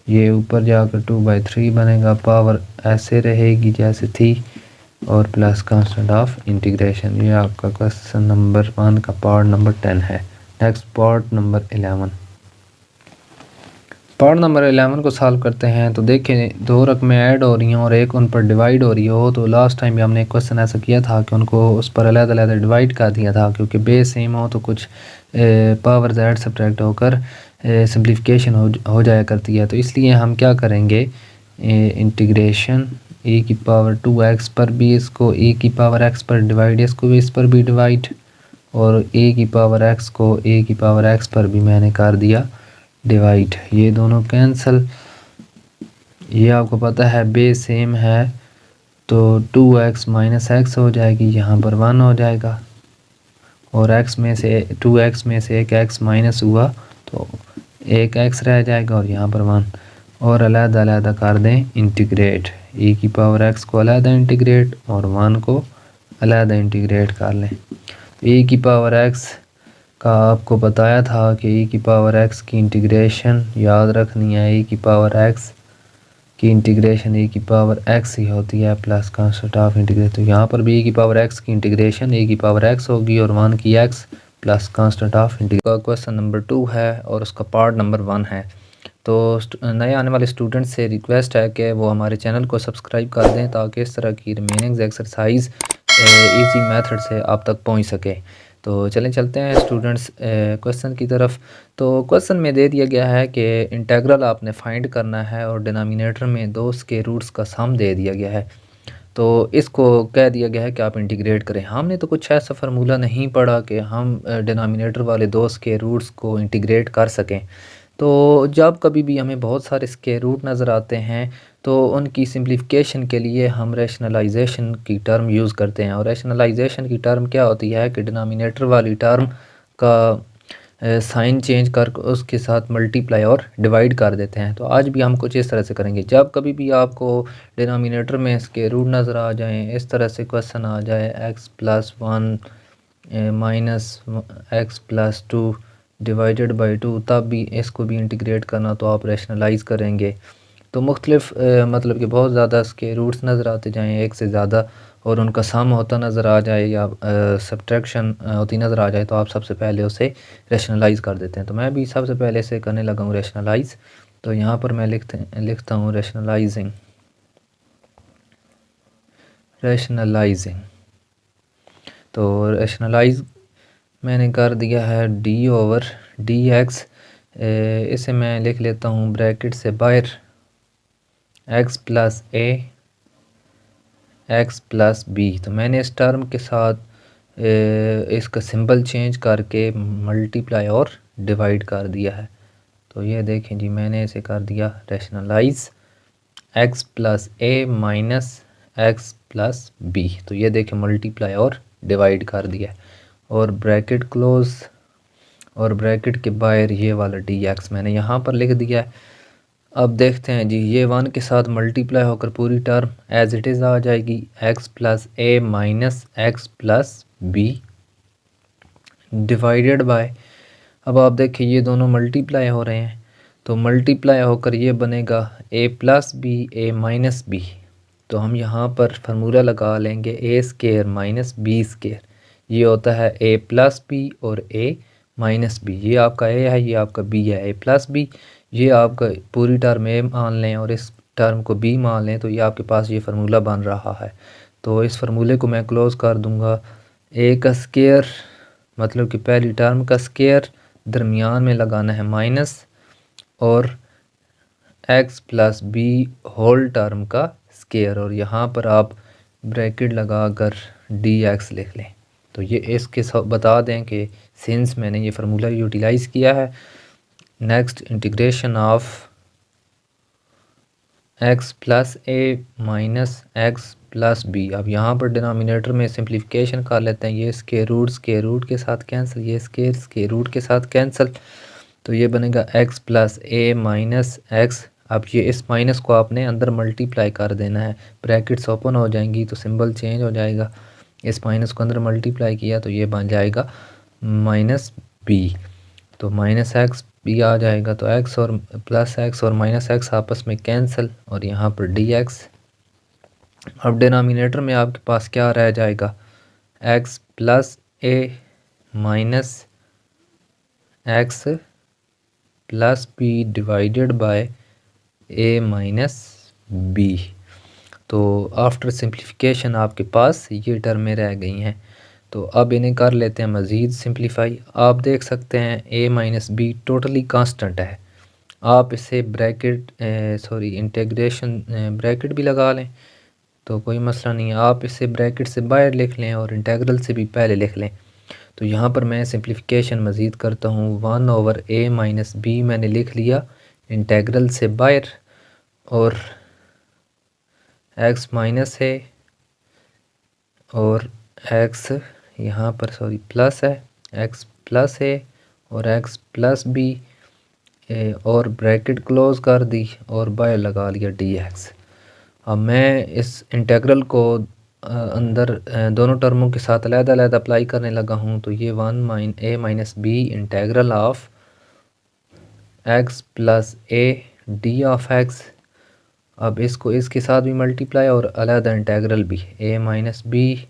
ये ऊपर जाकर 2/3 बनेगा, पावर ऐसे रहेगी जैसे थी और प्लस कांस्टेंट ऑफ इंटीग्रेशन। ये आपका क्वेश्चन नंबर 1 का पार्ट नंबर 10 है। Next part number 11। Part number 11 को सॉल्व करते हैं। तो देखें दो रकमें ऐड हो रही हैं और एक उन पर डिवाइड हो रही हो। तो लास्ट टाइम भी हमने एक क्वेश्चन ऐसा किया था कि उनको उस पर अलग-अलग डिवाइड कर दिया था क्योंकि बेस सेम हो तो कुछ पावर ऐड सब्ट्रैक्ट होकर सिंप्लीफिकेशन हो जाया करती है। तो इसलिए हम क्या करेंगे, इंटीग्रेशन e की पावर 2x पर भी इसको e की पावर x पर डिवाइड, इसको भी इस पर भी डिवाइड और a की पावर x को a की पावर x पर भी मैंने कर दिया डिवाइड। ये दोनों कैंसिल, ये आपको पता है बेस सेम है तो 2x माइनस x हो जाएगी, यहाँ पर 1 हो जाएगा और x में से 2x में से एक x माइनस हुआ तो एक x रह जाएगा और यहाँ पर 1 और अलग-अलग कर दें इंटीग्रेट। e की पावर x को अलग इंटीग्रेट और 1 को अलग इंटीग्रेट कर लें। e की पावर x का आपको बताया था कि e की पावर x की इंटीग्रेशन याद रखनी है। e की पावर x की इंटीग्रेशन e की पावर x ही होती है प्लस कांस्टेंट ऑफ इंटीग्रेशन। तो यहाँ पर भी e की पावर x की इंटीग्रेशन e की पावर x होगी और 1 की x plus constant of integration. Question number 2 है और उसका पार्ट नंबर 1 है। तो नए आने वाले स्टूडेंट्स से रिक्वेस्ट है कि वो हमारे चैनल को सब्सक्राइब कर दें ताकि इस तरह की रिमेनिंग एक्सरसाइज इजी मेथड से आप तक पहुंच सके। तो चलते हैं स्टूडेंट्स क्वेश्चन की तरफ। तो क्वेश्चन में दे दिया गया है कि इंटेग्रल आपने फाइंड करना है और डिनोमिनेटर में 2 स्क्वायर रूट्स का सम दे दिया गया है। तो इसको कह दिया गया है कि आप इंटीग्रेट करें। हमने तो कुछ ऐसा फार्मूला नहीं पढ़ा कि हम डिनोमिनेटर वाले 2 स्क्वायर रूट्स को इंटीग्रेट कर सकें। तो जब कभी भी हमें बहुत सारे स्क्वायर रूट नज़र आते हैं तो उनकी सिंप्लीफिकेशन के लिए हम रैशनलाइजेशन की टर्म यूज़ करते हैं। और रैशनलाइजेशन की टर्म क्या होती है कि डिनोमिनेटर वाली टर्म का साइन चेंज कर उसके साथ मल्टीप्लाई और डिवाइड कर देते हैं। तो आज भी हम कुछ इस तरह से करेंगे। जब कभी भी आपको डिनोमिनेटर में स्क्वायर रूट नज़र आ जाएँ, इस तरह से क्वेश्चन आ जाए x plus 1 minus x plus 2 divided by 2, तब भी इसको भी इंटीग्रेट करना तो आप रैशनलाइज करेंगे। तो मुख्तलिफ मतलब कि बहुत ज़्यादा स्क्वायर रूट्स नज़र आते जाएँ एक से ज़्यादा और उनका सम होता नज़र आ जाए या सब्ट्रैक्शन होती नज़र आ जाए तो आप सबसे पहले उसे रैशनलाइज़ कर देते हैं। तो मैं भी सबसे पहले से करने लगा हूँ रैशनलाइज़। तो यहाँ पर मैं लिखता हूँ रैशनलाइजिंग। तो रैशनलाइज़ मैंने कर दिया है डी ओवर डी एक्स। इसे मैं लिख लेता हूँ ब्रैकेट से बाहर एक्स प्लस ए एक्स प्लस बी। तो मैंने इस टर्म के साथ इसका सिंबल चेंज करके मल्टीप्लाई और डिवाइड कर दिया है। तो ये देखें जी, मैंने इसे कर दिया रैशनलाइज़ x plus a minus x plus B. तो ये देखें मल्टीप्लाई और डिवाइड कर दिया और ब्रैकेट क्लोज और ब्रैकेट के बाहर ये वाला डी एक्स मैंने यहाँ पर लिख दिया है। अब देखते हैं जी, ये 1 के साथ मल्टीप्लाई होकर पूरी टर्म एज इट इज़ आ जाएगी x plus a minus x plus b divided by, अब आप देखिए ये दोनों मल्टीप्लाई हो रहे हैं तो मल्टीप्लाई होकर ये बनेगा ए प्लस बी ए माइनस बी। तो हम यहाँ पर फार्मूला लगा लेंगे ए स्केयर माइनस बी स्केयर, ये होता है ए प्लस बी और ए माइनस बी। ये आपका ए है, ये आपका बी है, ए प्लस बी, ये आपका पूरी टर्म ए मान लें और इस टर्म को बी मान लें तो ये आपके पास ये फार्मूला बन रहा है। तो इस फार्मूले को मैं क्लोज कर दूंगा। ए का स्केयर मतलब कि पहली टर्म का स्केयर, दरमियान में लगाना है माइनस, और x plus b whole term का स्केयर, और यहाँ पर आप ब्रैकेट लगाकर डी एक्स लिख लें। तो ये इसके बता दें कि सिंस मैंने ये फार्मूला यूटिलाइज़ किया है, next integration of x plus a minus x plus b. अब यहाँ पर डिनोमिनेटर में सिंप्लीफिकेशन कर लेते हैं। ये स्क्वायर रूट के साथ कैंसिल, ये स्क्वायर रूट के साथ कैंसिल, तो ये बनेगा x plus a minus x. अब ये इस माइनस को आपने अंदर मल्टीप्लाई कर देना है, ब्रैकेट्स ओपन हो जाएंगी तो सिंबल चेंज हो जाएगा। इस माइनस को अंदर मल्टीप्लाई किया तो ये बन जाएगा माइनस बी, तो माइनस एक्स बी आ जाएगा। तो एक्स और प्लस एक्स और माइनस एक्स आपस में कैंसिल और यहाँ पर डी एक्स। अब डिनोमिनेटर में आपके पास क्या रह जाएगा, x plus a minus x plus b divided by a minus b. तो आफ्टर सिंप्लीफिकेशन आपके पास ये टर्में रह गई हैं। तो अब इन्हें कर लेते हैं मज़ीद सिंप्लीफाई। आप देख सकते हैं ए माइनस बी टोटली कांस्टेंट है। आप इसे ब्रैकेट इंटीग्रेशन ब्रैकेट भी लगा लें तो कोई मसला नहीं है। आप इसे ब्रैकेट से बाहर लिख लें और इंटीग्रल से भी पहले लिख लें। तो यहाँ पर मैं सिंप्लीफिकेशन मज़ीद करता हूँ। 1 ओवर ए माइनस बी मैंने लिख लिया इंटीग्रल से बाहर, और एक्स माइनस है और एक्स यहाँ पर प्लस है, एक्स प्लस है और एक्स प्लस बी, और ब्रैकेट क्लोज कर दी और बाहर लगा लिया डी एक्स। अब मैं इस इंटीग्रल को अंदर दोनों टर्मों के साथ अलग-अलग अप्लाई करने लगा हूँ। तो ये 1 A minus B integral of x plus A D of X. अब इसको इसके साथ भी मल्टीप्लाई और अलग इंटीग्रल भी A minus B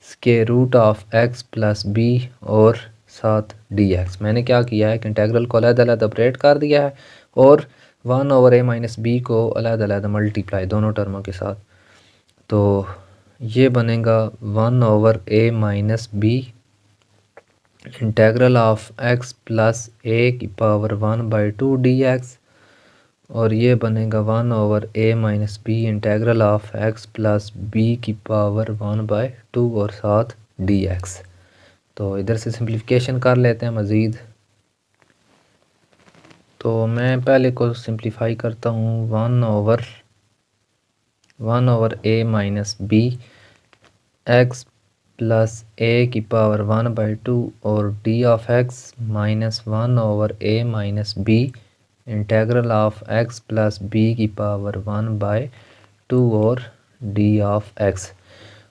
square root of x plus B और साथ डी एक्स। मैंने क्या किया है कि इंटीग्रल को अलग-अलग ऑपरेट कर दिया है और 1 ओवर ए माइनस बी को अलग-अलग मल्टीप्लाई दोनों टर्मों के साथ। तो ये बनेगा 1 over A minus B integral of x plus ए की पावर 1/2 डी एक्स, और ये बनेगा 1 over A minus B integral of x plus B की पावर 1/2 और साथ डी एक्स। तो इधर से सिंप्लीफिकेशन कर लेते हैं मज़ीद। तो मैं पहले को सिंप्लीफाई करता हूँ। 1 ओवर ए माइनस बी एक्स प्लस ए की पावर 1/2 और d of x minus 1 over A minus B integral of x plus B की पावर 1/2 और डी ऑफ एक्स।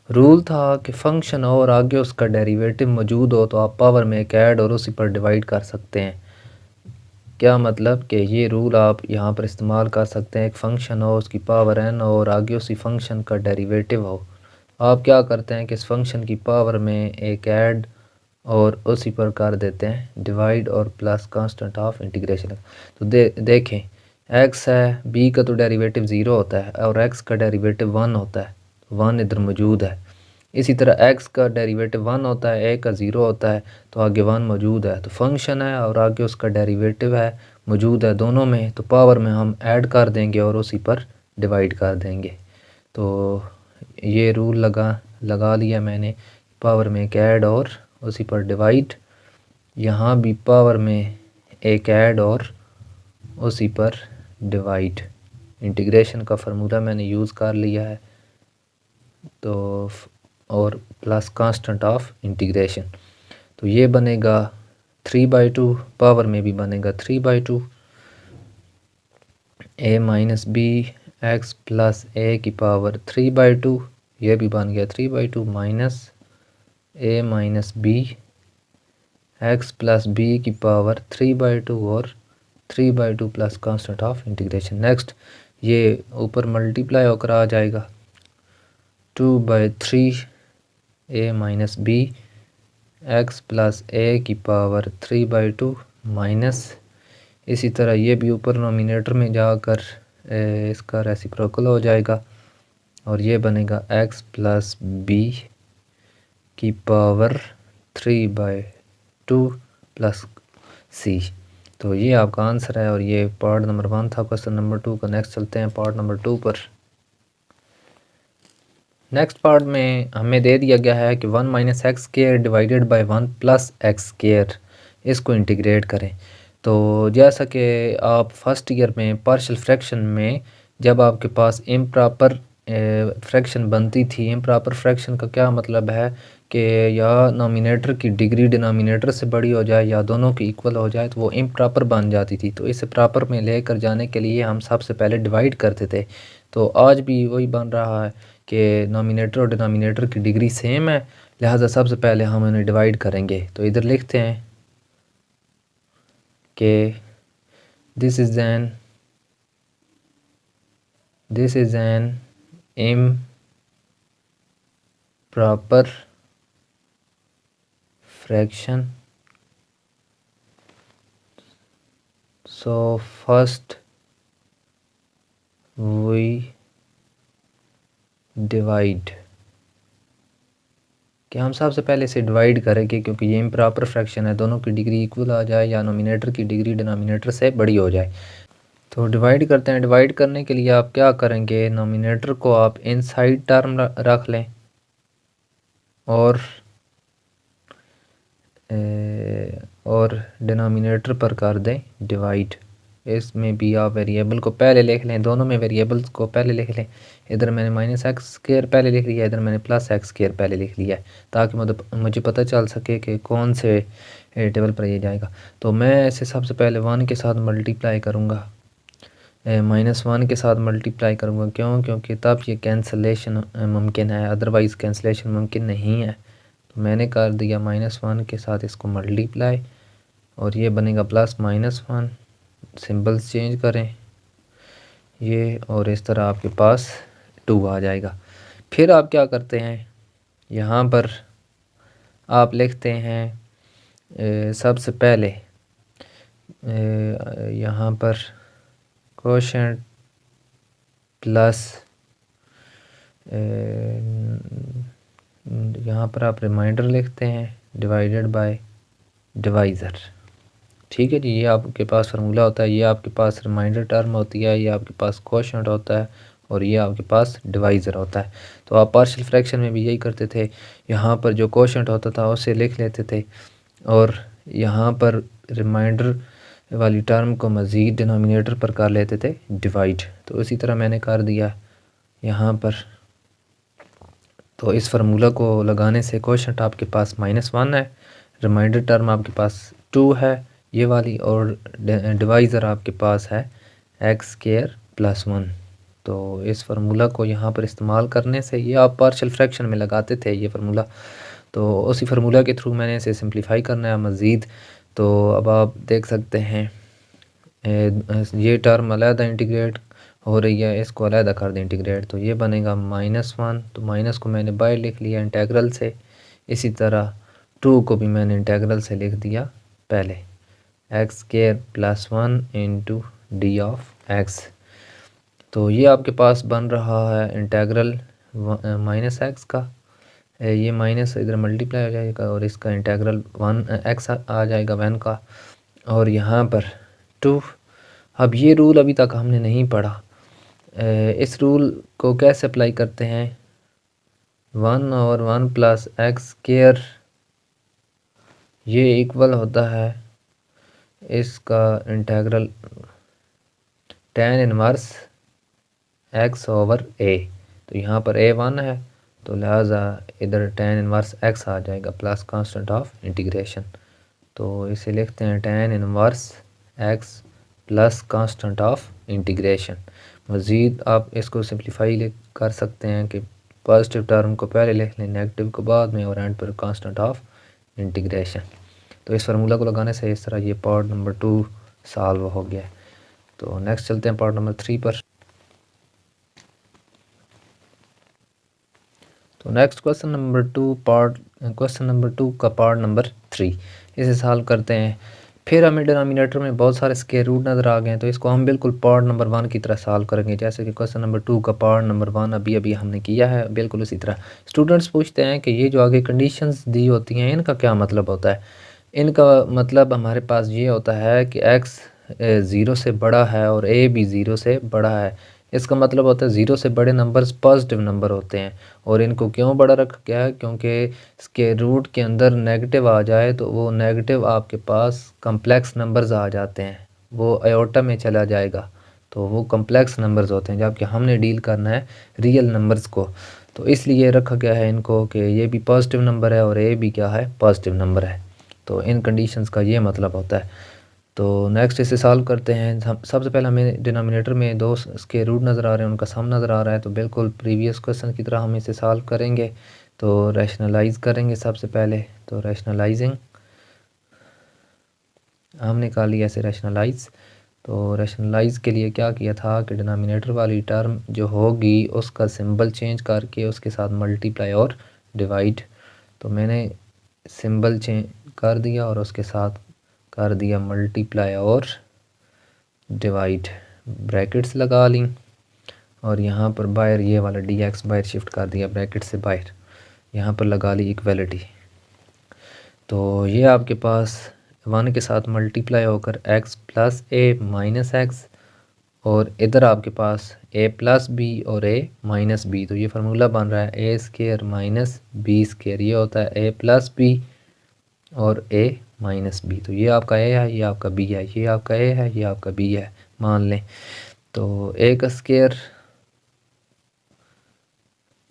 रूल था कि फंक्शन और आगे उसका डेरिवेटिव मौजूद हो तो आप पावर में एक ऐड और उसी पर डिवाइड कर सकते हैं। क्या मतलब कि ये रूल आप यहाँ पर इस्तेमाल कर सकते हैं, एक फ़ंक्शन हो उसकी पावर n हो और आगे उसी फंक्शन का डेरिवेटिव हो आप क्या करते हैं कि इस फंक्शन की पावर में एक ऐड और उसी पर कर देते हैं डिवाइड और प्लस कांस्टेंट ऑफ इंटीग्रेशन। तो देखें एक्स है, बी का तो डेरिवेटिव ज़ीरो होता है और एक्स का डेरिवेटिव वन होता है, वन इधर मौजूद है। इसी तरह एक्स का डेरिवेटिव वन होता है, ए का ज़ीरो होता है, तो आगे वन मौजूद है, तो फंक्शन है और आगे उसका डेरिवेटिव है मौजूद है दोनों में, तो पावर में हम ऐड कर देंगे और उसी पर डिवाइड कर देंगे। तो ये रूल लगा लिया मैंने, पावर में एक ऐड और उसी पर डिवाइड, यहाँ भी पावर में एक ऐड और उसी पर डिवाइड। इंटीग्रेशन का फार्मूला मैंने यूज़ कर लिया है, तो और प्लस कांस्टेंट ऑफ इंटीग्रेशन, तो ये बनेगा 3/2, पावर में भी बनेगा 3/2 a minus B x plus ए की पावर 3/2, ये भी बन गया 3/2 minus a minus B x plus B की पावर 3/2 और 3/2 plus constant of integration. Next ये ऊपर मल्टीप्लाई होकर आ जाएगा 2/3 a minus B x plus ए की पावर 3/2 माइनस, इसी तरह ये भी ऊपर नोमिनेटर में जाकर इसका रेसिप्रोकल हो जाएगा और ये बनेगा x प्लस बी की पावर 3/2 प्लस सी। तो ये आपका आंसर है और ये पार्ट नंबर 1 था क्वेश्चन नंबर 2 का। नेक्स्ट चलते हैं पार्ट नंबर 2 पर। नेक्स्ट पार्ट में हमें दे दिया गया है कि 1 minus x square divided by 1 plus x square, इसको इंटीग्रेट करें। तो जैसा कि आप फर्स्ट ईयर में पार्शियल फ्रैक्शन में जब आपके पास इम्प्रॉपर फ्रैक्शन बनती थी, इम्प्रॉपर फ्रैक्शन का क्या मतलब है कि या नोमिनेटर की डिग्री डिनोमिनेटर से बड़ी हो जाए या दोनों की इक्वल हो जाए तो वो इम्प्रॉपर बन जाती थी। तो इसे प्रॉपर में लेकर जाने के लिए हम सबसे पहले डिवाइड करते थे। तो आज भी वही बन रहा है कि नोमिनेटर और डिनोमिनेटर की डिग्री सेम है, लिहाजा सबसे पहले हम इन्हें डिवाइड करेंगे। तो इधर लिखते हैं कि this is an improper fraction, so first we divide, कि हम सबसे पहले इसे डिवाइड करेंगे क्योंकि ये इम्प्रॉपर फ्रैक्शन है, दोनों की डिग्री इक्वल आ जाए या नोमिनेटर की डिग्री डिनोमिनेटर से बड़ी हो जाए। तो डिवाइड करते हैं। डिवाइड करने के लिए आप क्या करेंगे, नोमिनेटर को आप इनसाइड टर्म रख लें और डिनोमिनेटर पर कर दें डिवाइड। इसमें भी आप वेरिएबल को पहले लिख लें, दोनों में वेरिएबल्स को पहले लिख लें। इधर मैंने माइनस एक्स स्क्वायर पहले लिख लिया, इधर मैंने प्लस एक्स स्क्वायर पहले लिख लिया है, ताकि मुझे पता चल सके कि कौन से टेबल पर ये जाएगा। तो मैं इसे सबसे पहले 1 के साथ मल्टीप्लाई करूँगा, -1 के साथ मल्टीप्लाई करूँगा। क्योंकि तब ये कैंसलेशन मुमकिन है, अदरवाइज़ कैंसलेशन मुमकिन नहीं है। तो मैंने कर दिया -1 के साथ इसको मल्टीप्लाई और ये बनेगा +-1, सिंबल्स चेंज करें ये, और इस तरह आपके पास 2 आ जाएगा। फिर आप क्या करते हैं, यहाँ पर आप लिखते हैं सबसे पहले यहाँ पर कोशेंट प्लस यहाँ पर आप रिमाइंडर लिखते हैं डिवाइडेड बाय डिवाइज़र। ठीक है जी, ये आपके पास फार्मूला होता है, ये आपके पास रिमाइंडर टर्म होती है, ये आपके पास कोशेंट होता है और ये आपके पास डिवाइज़र होता है। तो आप पार्शियल फ्रैक्शन में भी यही करते थे, यहाँ पर जो कोशेंट होता था उसे लिख लेते थे और यहाँ पर रिमाइंडर वाली टर्म को मज़ीद डिनोमिनेटर पर कर लेते थे डिवाइड। तो इसी तरह मैंने कर दिया यहाँ पर। तो इस फार्मूला को लगाने से कोशेंट आपके पास -1 है, रिमाइंडर टर्म आपके पास 2 है ये वाली, और डिवाइज़र आपके पास है x² + 1। तो इस फार्मूला को यहाँ पर इस्तेमाल करने से, ये आप पार्शियल फ्रैक्शन में लगाते थे ये फार्मूला, तो उसी फार्मूला के थ्रू मैंने इसे सिंप्लीफाई करना है मज़ीद। तो अब आप देख सकते हैं ये टर्म अलहदा इंटीग्रेट हो रही है, इसको अलहदा कर दें इंटीग्रेट, तो ये बनेगा -1, तो माइनस को मैंने बाहर लिख लिया इंटेग्रल से। इसी तरह 2 को भी मैंने इंटेग्रल से लिख दिया पहले, x square plus 1 into D of x. तो ये आपके पास बन रहा है इंटेग्रल -x का, ये माइनस इधर मल्टीप्लाई हो जाएगा और इसका इंटेग्रल 1x आ जाएगा 1 का, और यहाँ पर 2। अब ये रूल अभी तक हमने नहीं पढ़ा, इस रूल को कैसे अप्लाई करते हैं। 1 और 1 प्लस एक्स स्क्वायर ये इक्वल होता है इसका integral tan inverse x over a। तो यहाँ पर a 1 है, तो लिहाजा इधर tan इनवर्स x आ जाएगा प्लस कांस्टेंट ऑफ इंटीग्रेशन। तो इसे लिखते हैं tan inverse x plus constant of integration. मज़ीद आप इसको सिंप्लीफाई कर सकते हैं कि पॉजिटिव टर्म को पहले लिख लें, नेगेटिव को बाद में, और एंड पर कांस्टेंट ऑफ इंटीग्रेशन। तो इस फार्मूला को लगाने से इस तरह ये पार्ट नंबर 2 सॉल्व हो गया। तो नेक्स्ट चलते हैं पार्ट नंबर 3 पर। तो नेक्स्ट क्वेश्चन नंबर 2 का पार्ट नंबर 3, इसे सॉल्व करते हैं। फिर हमें डिनोमिनेटर में बहुत सारे स्क्वायर रूट नज़र आ गए हैं, तो इसको हम बिल्कुल पार्ट नंबर 1 की तरह सॉल्व करेंगे, जैसे कि क्वेश्चन नंबर 2 का पार्ट नंबर 1 अभी हमने किया है, बिल्कुल उसी तरह। स्टूडेंट्स पूछते हैं कि ये जो आगे कंडीशंस दी होती हैं इनका क्या मतलब होता है। इनका मतलब हमारे पास ये होता है कि x 0 से बड़ा है और a भी 0 से बड़ा है। इसका मतलब होता है 0 से बड़े नंबर्स पॉजिटिव नंबर होते हैं, और इनको क्यों बड़ा रखा गया है, क्योंकि इसके रूट के अंदर नेगेटिव आ जाए तो वो नेगेटिव आपके पास कम्प्लेक्स नंबर्स आ जाते हैं, वो आयोटा में चला जाएगा, तो वो कम्प्लेक्स नंबर्स होते हैं, जबकि हमने डील करना है रियल नंबर्स को। तो इसलिए रखा गया है इनको कि ये भी पॉजिटिव नंबर है और ए भी क्या है, पॉजिटिव नंबर है। तो इन कंडीशंस का ये मतलब होता है। तो नेक्स्ट इसे सॉल्व करते हैं। सबसे पहले हमें डिनोमिनेटर में 2 स्क्वायर रूट नज़र आ रहे हैं, उनका सम नज़र आ रहा है, तो बिल्कुल प्रीवियस क्वेश्चन की तरह हम इसे सॉल्व करेंगे। तो रैशनलाइज करेंगे सबसे पहले, तो रैशनलाइजिंग हमने कर लिया ऐसे रैशनलाइज। तो रैशनलाइज के लिए क्या किया था कि डिनोमिनेटर वाली टर्म जो होगी उसका सिंबल चेंज करके उसके साथ मल्टीप्लाई और डिवाइड, तो मैंने सिंबल चेंज कर दिया और उसके साथ कर दिया मल्टीप्लाई और डिवाइड, ब्रैकेट्स लगा ली, और यहाँ पर बाहर ये वाला dx बाहर शिफ्ट कर दिया ब्रैकेट से बाहर, यहाँ पर लगा ली इक्वलिटी। तो ये आपके पास 1 के साथ मल्टीप्लाई होकर x plus a minus x, और इधर आपके पास a प्लस बी और a माइनस बी, तो ये फार्मूला बन रहा है a square minus B square, ये होता है a प्लस बी और a माइनस बी। तो ये आपका a है, ये आपका b है, ये आपका a है, ये आपका b है मान लें। तो a का स्क्वायर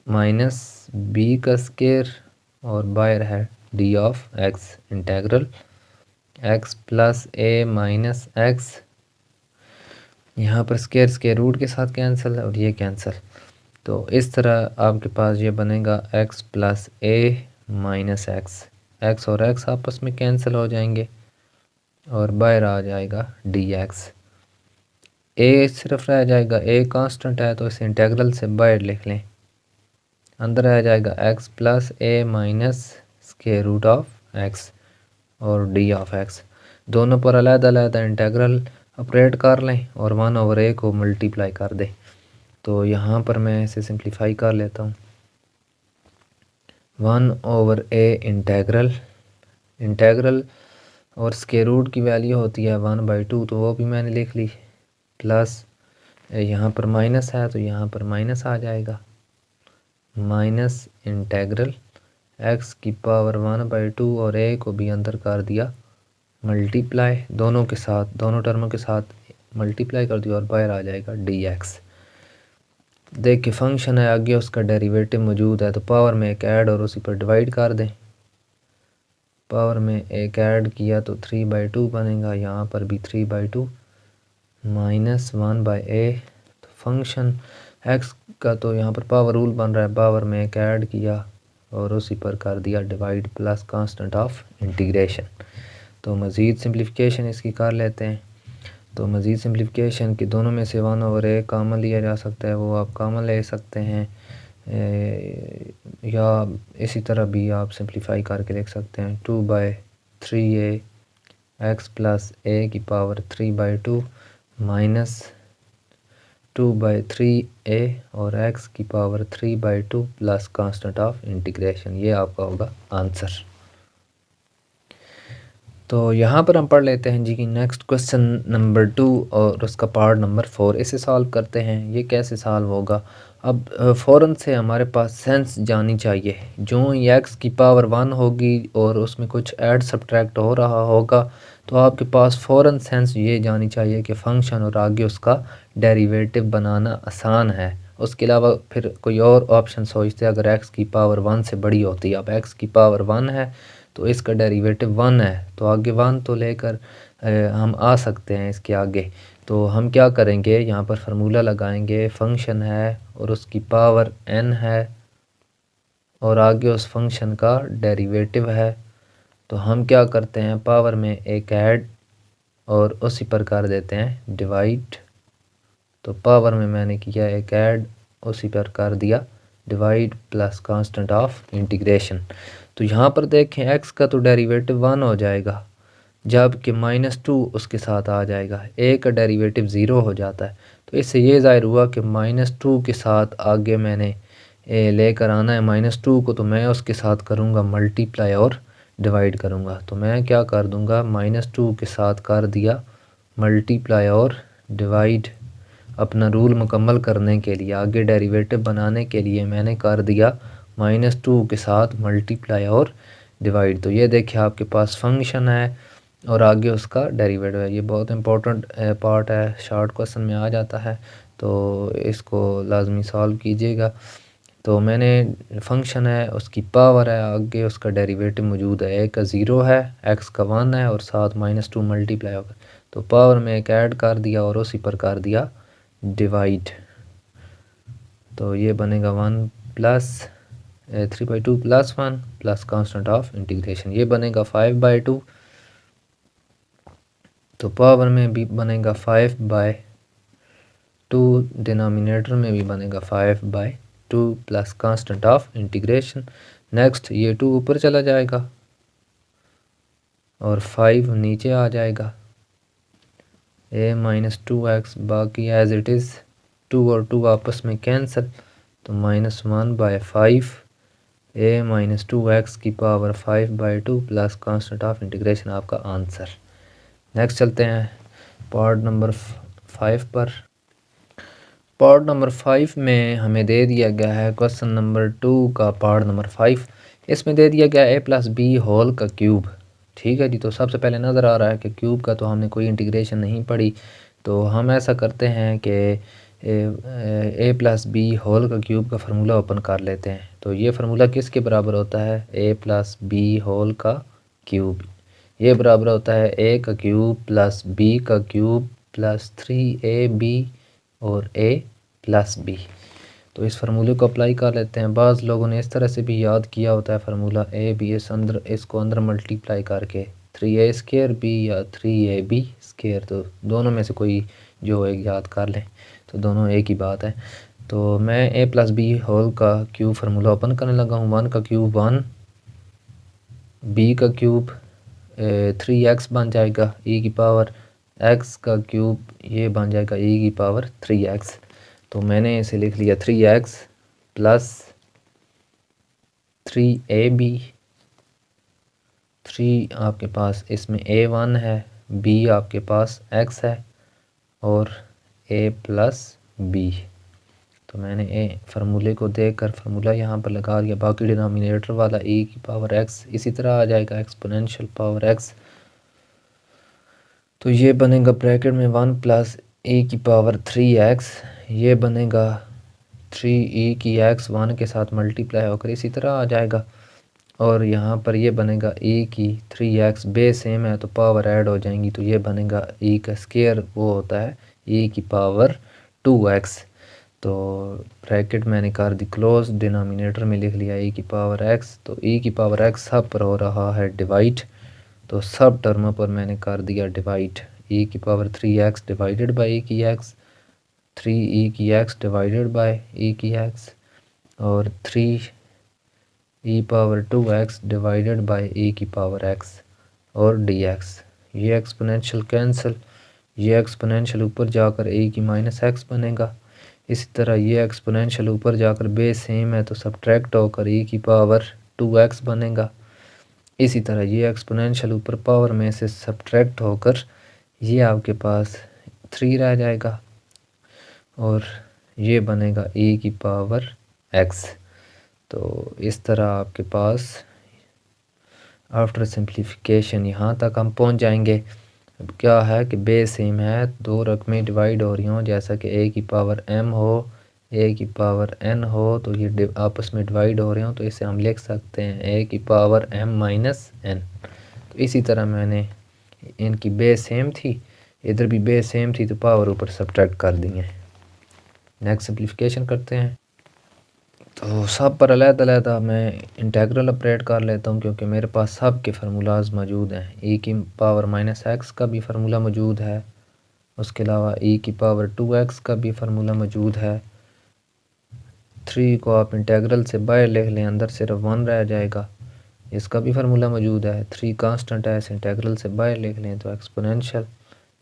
माइनस b का स्क्वायर, और बाहर है d of x, integral x plus a minus x, यहाँ पर स्क्वायर रूट के साथ कैंसिल और ये कैंसिल। तो इस तरह आपके पास ये बनेगा x plus a minus x, x और x आपस में कैंसिल हो जाएंगे और बाहर आ जाएगा dx। a सिर्फ रह जाएगा, a कांस्टेंट है तो इसे इंटेग्रल से बाहर लिख लें, अंदर आ जाएगा x plus a minus square root of x और d ऑफ x। दोनों पर अलग-अलग इंटेग्रल ऑपरेट कर लें और 1 ओवर a को मल्टीप्लाई कर दें। तो यहाँ पर मैं इसे सिंप्लीफाई कर लेता हूँ, 1 ओवर a इंटेग्रल और स्क्वायर रूट की वैल्यू होती है 1/2, तो वो भी मैंने लिख ली, प्लस यहाँ पर माइनस है तो यहाँ पर माइनस आ जाएगा, माइनस इंटेग्रल x की पावर 1/2 और a को भी अंदर कर दिया मल्टीप्लाई, दोनों के साथ, दोनों टर्मों के साथ मल्टीप्लाई कर दिया और बाहर आ जाएगा dx। देखिए फंक्शन है आगे उसका डेरिवेटिव मौजूद है, तो पावर में एक ऐड और उसी पर डिवाइड कर दें, पावर में एक ऐड किया तो 3/2 बनेगा, यहाँ पर भी 3/2 माइनस 1/a। तो फंक्शन x का तो यहाँ पर पावर रूल बन रहा है, पावर में एक ऐड किया और उसी पर कर दिया divide plus constant of integration. तो मज़ीद सिंप्लीफिकेशन इसकी कर लेते हैं। तो मज़ीद सिंप्लीफिकेशन की दोनों में से 1/a कॉमन लिया जा सकता है, वो आप कॉमन ले सकते हैं, या इसी तरह भी आप सिंप्लीफाई करके लिख सकते हैं 2/3a x प्लस a की पावर 3/2 माइनस 2/3a और x की power 3/2 plus constant of integration. ये आपका होगा आंसर। तो यहाँ पर हम पढ़ लेते हैं जी कि नेक्स्ट क्वेश्चन नंबर 2 और उसका पार्ट नंबर 4। इसे सॉल्व करते हैं। ये कैसे सॉल्व होगा? अब फ़ौरन से हमारे पास सेंस जानी चाहिए। जो ही x की पावर 1 होगी और उसमें कुछ ऐड सब्ट्रैक्ट हो रहा होगा तो आपके पास फ़ौरन सेंस ये जानी चाहिए कि फ़ंक्शन और आगे उसका डेरिवेटिव बनाना आसान है। उसके अलावा फिर कोई और ऑप्शन सोचते हैं अगर x की पावर 1 से बड़ी होती है। अब x की पावर 1 है तो इसका डेरिवेटिव 1 है, तो आगे 1 तो लेकर हम आ सकते हैं इसके आगे। तो हम क्या करेंगे, यहाँ पर फार्मूला लगाएंगे, फंक्शन है और उसकी पावर n है और आगे उस फंक्शन का डेरिवेटिव है। तो हम क्या करते हैं, पावर में एक ऐड और उसी प्रकार देते हैं डिवाइड। तो पावर में मैंने किया एक ऐड, उसी प्रकार दिया divide plus constant of integration. तो यहाँ पर देखें x का तो डेरिवेटिव 1 हो जाएगा, जबकि -2 उसके साथ आ जाएगा। a का डेरिवेटिव 0 हो जाता है। तो इससे ये ज़ाहिर हुआ कि -2 के साथ आगे मैंने लेकर आना है -2 को, तो मैं उसके साथ करूँगा मल्टीप्लाई और डिवाइड करूँगा। तो मैं क्या कर दूँगा, -2 के साथ कर दिया मल्टीप्लाई और डिवाइड। अपना रूल मुकम्मल करने के लिए, आगे डेरिवेटिव बनाने के लिए मैंने कर दिया -2 के साथ मल्टीप्लाई और डिवाइड। तो ये देखिए आपके पास फंक्शन है और आगे उसका डेरिवेटिव है। ये बहुत इंपॉर्टेंट पार्ट है, शॉर्ट क्वेश्चन में आ जाता है, तो इसको लाजमी सॉल्व कीजिएगा। तो मैंने फंक्शन है, उसकी पावर है, आगे उसका डेरिवेटिव मौजूद है। a का 0 है, x का 1 है और साथ -2 मल्टीप्लाई होगा। तो पावर में एक ऐड कर दिया और उसी पर कर दिया डिवाइड। तो ये बनेगा 1 plus 3/2 plus 1 plus constant of integration, ये बनेगा 5/2। तो पावर में भी बनेगा 5/2, डिनोमिनेटर में भी बनेगा 5/2 plus constant of integration. Next ये 2 ऊपर चला जाएगा और 5 नीचे आ जाएगा। a - 2x बाकी एज इट इज़, 2 और 2 आपस में कैंसिल, तो -1/5 a - 2x की power 5/2 plus constant of integration आपका आंसर। नेक्स्ट चलते हैं पार्ट नंबर 5 पर। पार्ट नंबर 5 में हमें दे दिया गया है क्वेश्चन नंबर 2 का पार्ट नंबर 5। इसमें दे दिया गया a+b होल का क्यूब। ठीक है जी। तो सबसे पहले नज़र आ रहा है कि क्यूब का तो हमने कोई इंटीग्रेशन नहीं पढ़ी, तो हम ऐसा करते हैं कि a+b होल का क्यूब का फार्मूला ओपन कर लेते हैं। तो ये फार्मूला किसके बराबर होता है, a+b होल का क्यूब। ये बराबर होता है a का क्यूब प्लस b का क्यूब प्लस 3ab और a+b। तो इस फार्मूले को अप्लाई कर लेते हैं। बाज़ लोगों ने इस तरह से भी याद किया होता है फार्मूला a b, इसको अंदर मल्टीप्लाई करके 3a² b या 3ab²। तो दोनों में से कोई जो एक याद कर लें, तो दोनों एक ही बात है। तो मैं a+b होल का क्यूब फार्मूला ओपन करने लगा हूँ। 1 का क्यूब 1, b का क्यूब 3x बन जाएगा e की पावर, x का क्यूब ये बन जाएगा e की पावर 3x। तो मैंने इसे लिख लिया 3x प्लस 3ab। 3 आपके पास इसमें a1 है, b आपके पास x है और a+b। तो मैंने फार्मूले को देखकर फार्मूला यहाँ पर लगा दिया। बाकी डिनोमिनेटर वाला e की पावर x इसी तरह आ जाएगा, एक्सपोनेंशियल पावर x। तो ये बनेगा ब्रैकेट में 1 प्लस e की पावर 3x, ये बनेगा 3e की x 1 के साथ मल्टीप्लाई होकर इसी तरह आ जाएगा। और यहाँ पर ये बनेगा e की 3x, बेस सेम है तो पावर ऐड हो जाएंगी, तो ये बनेगा e का स्क्वायर, वो होता है e की पावर 2x। तो ब्रैकेट मैंने कर दी क्लोज, डिनोमिनेटर में लिख लिया e की पावर x। तो e की पावर x सब पर हो रहा है डिवाइड, तो सब टर्मों पर मैंने कर दिया डिवाइड। ई की power 3x divided by E की x, 3 ई की x डिवाइडेड बाई ई की x और 3 ई power 2x divided by E की पावर x और dx। ये एक्सपोनेंशियल कैंसिल, ये एक्सपोनेंशियल ऊपर जाकर ए की माइनस x बनेगा। इसी तरह ये एक्सपोनेंशियल ऊपर जाकर बेस सेम है तो सब्ट्रैक्ट होकर ई की पावर 2x बनेगा। इसी तरह ये एक्सपोनेंशियल ऊपर पावर में से सब्ट्रैक्ट होकर ये आपके पास 3 रह जाएगा और ये बनेगा e की पावर x। तो इस तरह आपके पास आफ्टर सिंप्लीफिकेशन यहाँ तक हम पहुँच जाएंगे। अब क्या है कि बेस सेम है, दो रकमें डिवाइड हो रही हों, जैसा कि a की पावर m हो, a की पावर n हो, तो ये आपस में डिवाइड हो रहे हो तो इसे हम लिख सकते हैं a की पावर m माइनस n। तो इसी तरह मैंने इनकी बेस सेम थी, इधर भी बेस सेम थी तो पावर ऊपर सब्ट्रैक्ट कर दी है। नेक्स्ट सिंप्लीफिकेशन करते हैं। तो सब पर अलग-अलग मैं इंटेग्रल ऑपरेट कर लेता हूँ क्योंकि मेरे पास सब के फार्मूलाज मौजूद हैं। e की पावर माइनस x का भी फार्मूला मौजूद है, उसके अलावा e की पावर 2x का भी फार्मूला मौजूद है। 3 को आप इंटेग्रल से बाहर लिख लें, अंदर सिर्फ 1 रह जाएगा, इसका भी फार्मूला मौजूद है। 3 कांस्टेंट है, इसे इंटेग्रल से बाहर लिख लें तो एक्सपोनेंशियल,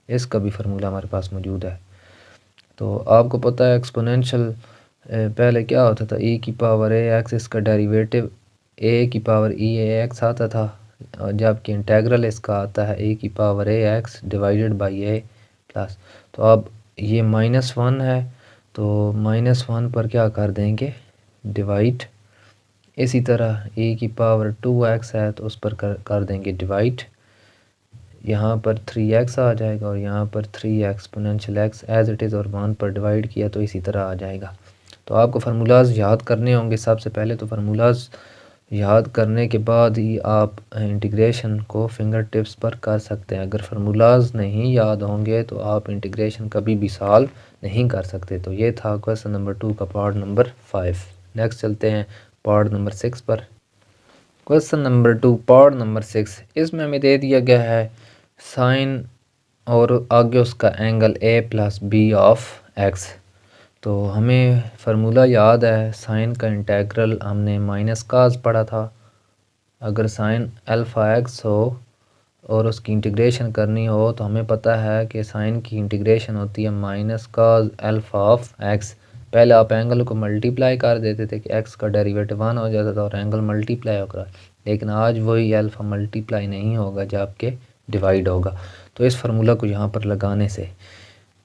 इसका भी फार्मूला हमारे पास मौजूद है। तो आपको पता है एक्सपोनेंशियल पहले क्या होता था, e की पावर ax, इसका डेरिवेटिव a की पावर e ax आता था, जबकि इंटेग्रल इसका आता है a की power ax divided by a plus. तो अब ये -1 है तो -1 पर क्या कर देंगे, डिवाइड। इसी तरह e की पावर 2x है तो उस पर कर देंगे डिवाइड। यहाँ पर 3x आ जाएगा और यहाँ पर 3 exponential x as it is और 1 पर डिवाइड किया तो इसी तरह आ जाएगा। तो आपको फार्मूलाज याद करने होंगे सबसे पहले, तो फार्मूलाज याद करने के बाद ही आप इंटीग्रेशन को फिंगर टिप्स पर कर सकते हैं। अगर फार्मूलाज नहीं याद होंगे तो आप इंटीग्रेशन कभी भी सॉल्व नहीं कर सकते। तो ये था क्वेश्चन नंबर 2 का पार्ट नंबर 5। नेक्स्ट चलते हैं पार्ट नंबर 6 पर। क्वेश्चन नंबर 2 पार्ट नंबर 6, इसमें हमें दे दिया गया है साइन और आगे उसका angle a plus b of x। तो हमें फार्मूला याद है, साइन का इंटेग्रल हमने माइनस काज पढ़ा था। अगर साइन अल्फ़ा x हो और उसकी इंटीग्रेशन करनी हो तो हमें पता है कि साइन की इंटीग्रेशन होती है minus cause alpha of x। पहले आप एंगल को मल्टीप्लाई कर देते थे कि x का डेरिवेटिव 1 हो जाता था और एंगल मल्टीप्लाई होगा, लेकिन आज वही अल्फ़ा मल्टीप्लाई नहीं होगा जबकि डिवाइड होगा। तो इस फार्मूला को यहाँ पर लगाने से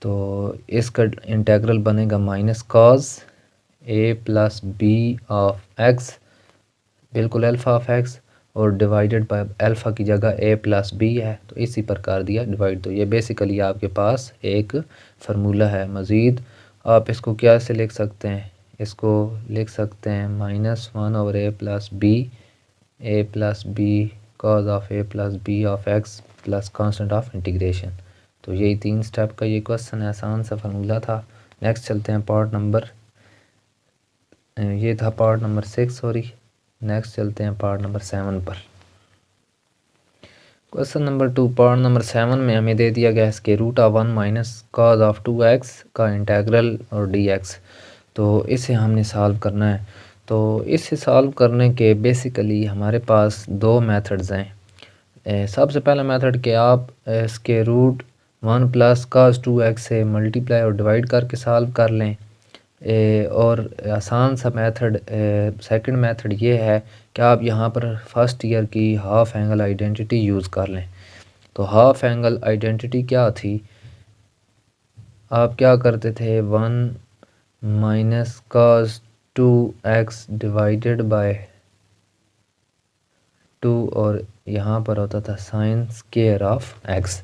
तो इसका इंटेग्रल बनेगा minus cos a plus b of x, बिल्कुल अल्फ़ा ऑफ x, और डिवाइडेड बाय अल्फ़ा की जगह a प्लस बी है तो इसी पर कर दिया डिवाइड। तो ये बेसिकली आपके पास एक फार्मूला है। मज़ीद आप इसको क्या से लिख सकते हैं, इसको लिख सकते हैं -1 over a plus b cos of a plus b of x plus constant of integration. तो यही 3 स्टेप का ये क्वेश्चन है, आसान सा फार्मूला था। नेक्स्ट चलते हैं पार्ट नंबर, ये था पार्ट नंबर 6 सॉरी। नेक्स्ट चलते हैं पार्ट नंबर 7 पर। क्वेश्चन नंबर 2 पार्ट नंबर 7 में हमें दे दिया गया इसके root of 1 minus cos of 2x का इंटेग्रल और dx। तो इसे हमने सॉल्व करना है। तो इसे सॉल्व करने के बेसिकली हमारे पास दो मेथड्स हैं। सबसे पहला मेथड कि आप इसके रूट 1 प्लस cos 2x से मल्टीप्लाई और डिवाइड करके सॉल्व कर लें। और आसान सा मेथड सेकंड मेथड ये है कि आप यहाँ पर फर्स्ट ईयर की हाफ एंगल आइडेंटिटी यूज़ कर लें। तो हाफ एंगल आइडेंटिटी क्या थी, आप क्या करते थे, 1 minus cos 2x divided by 2 और यहाँ पर होता था साइन स्क्वायर ऑफ x,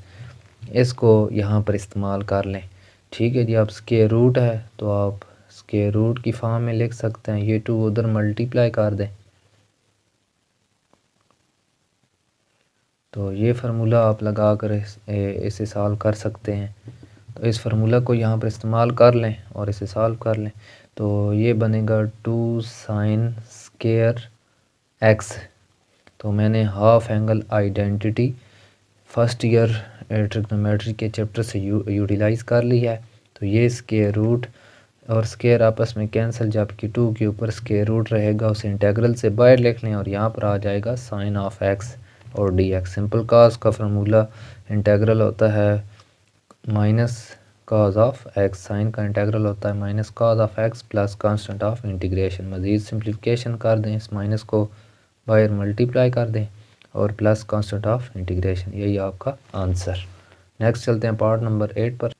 इसको यहाँ पर इस्तेमाल कर लें। ठीक है जी, आप स्क्वायर रूट है तो आप स्क्वायर रूट की फॉर्म में लिख सकते हैं, ये 2 उधर मल्टीप्लाई कर दें तो ये फार्मूला आप लगा कर इसे सॉल्व कर सकते हैं। तो इस फार्मूला को यहाँ पर इस्तेमाल कर लें और इसे सॉल्व कर लें तो ये बनेगा 2 साइन स्क्वायर x। तो मैंने half angle identity first year trigonometry के चैप्टर से यूटिलाइज़ कर ली है। तो ये स्क्वायर रूट और स्क्वायर आपस में कैंसिल, जबकि 2 के ऊपर स्क्वायर रूट रहेगा उसे इंटेग्रल से बाहर लिख लें और यहाँ पर आ जाएगा साइन ऑफ एक्स और डी एक्स। सिंपल काज का फार्मूला इंटेग्रल होता है minus cos of x, sine का इंटेग्रल होता है minus cos of x plus constant of integration. मज़ीद सिंप्लीफिकेशन कर दें, इस माइनस को बाहर मल्टीप्लाई कर दें और प्लस कांस्टेंट ऑफ इंटीग्रेशन, यही आपका आंसर। नेक्स्ट चलते हैं पार्ट नंबर 8 पर।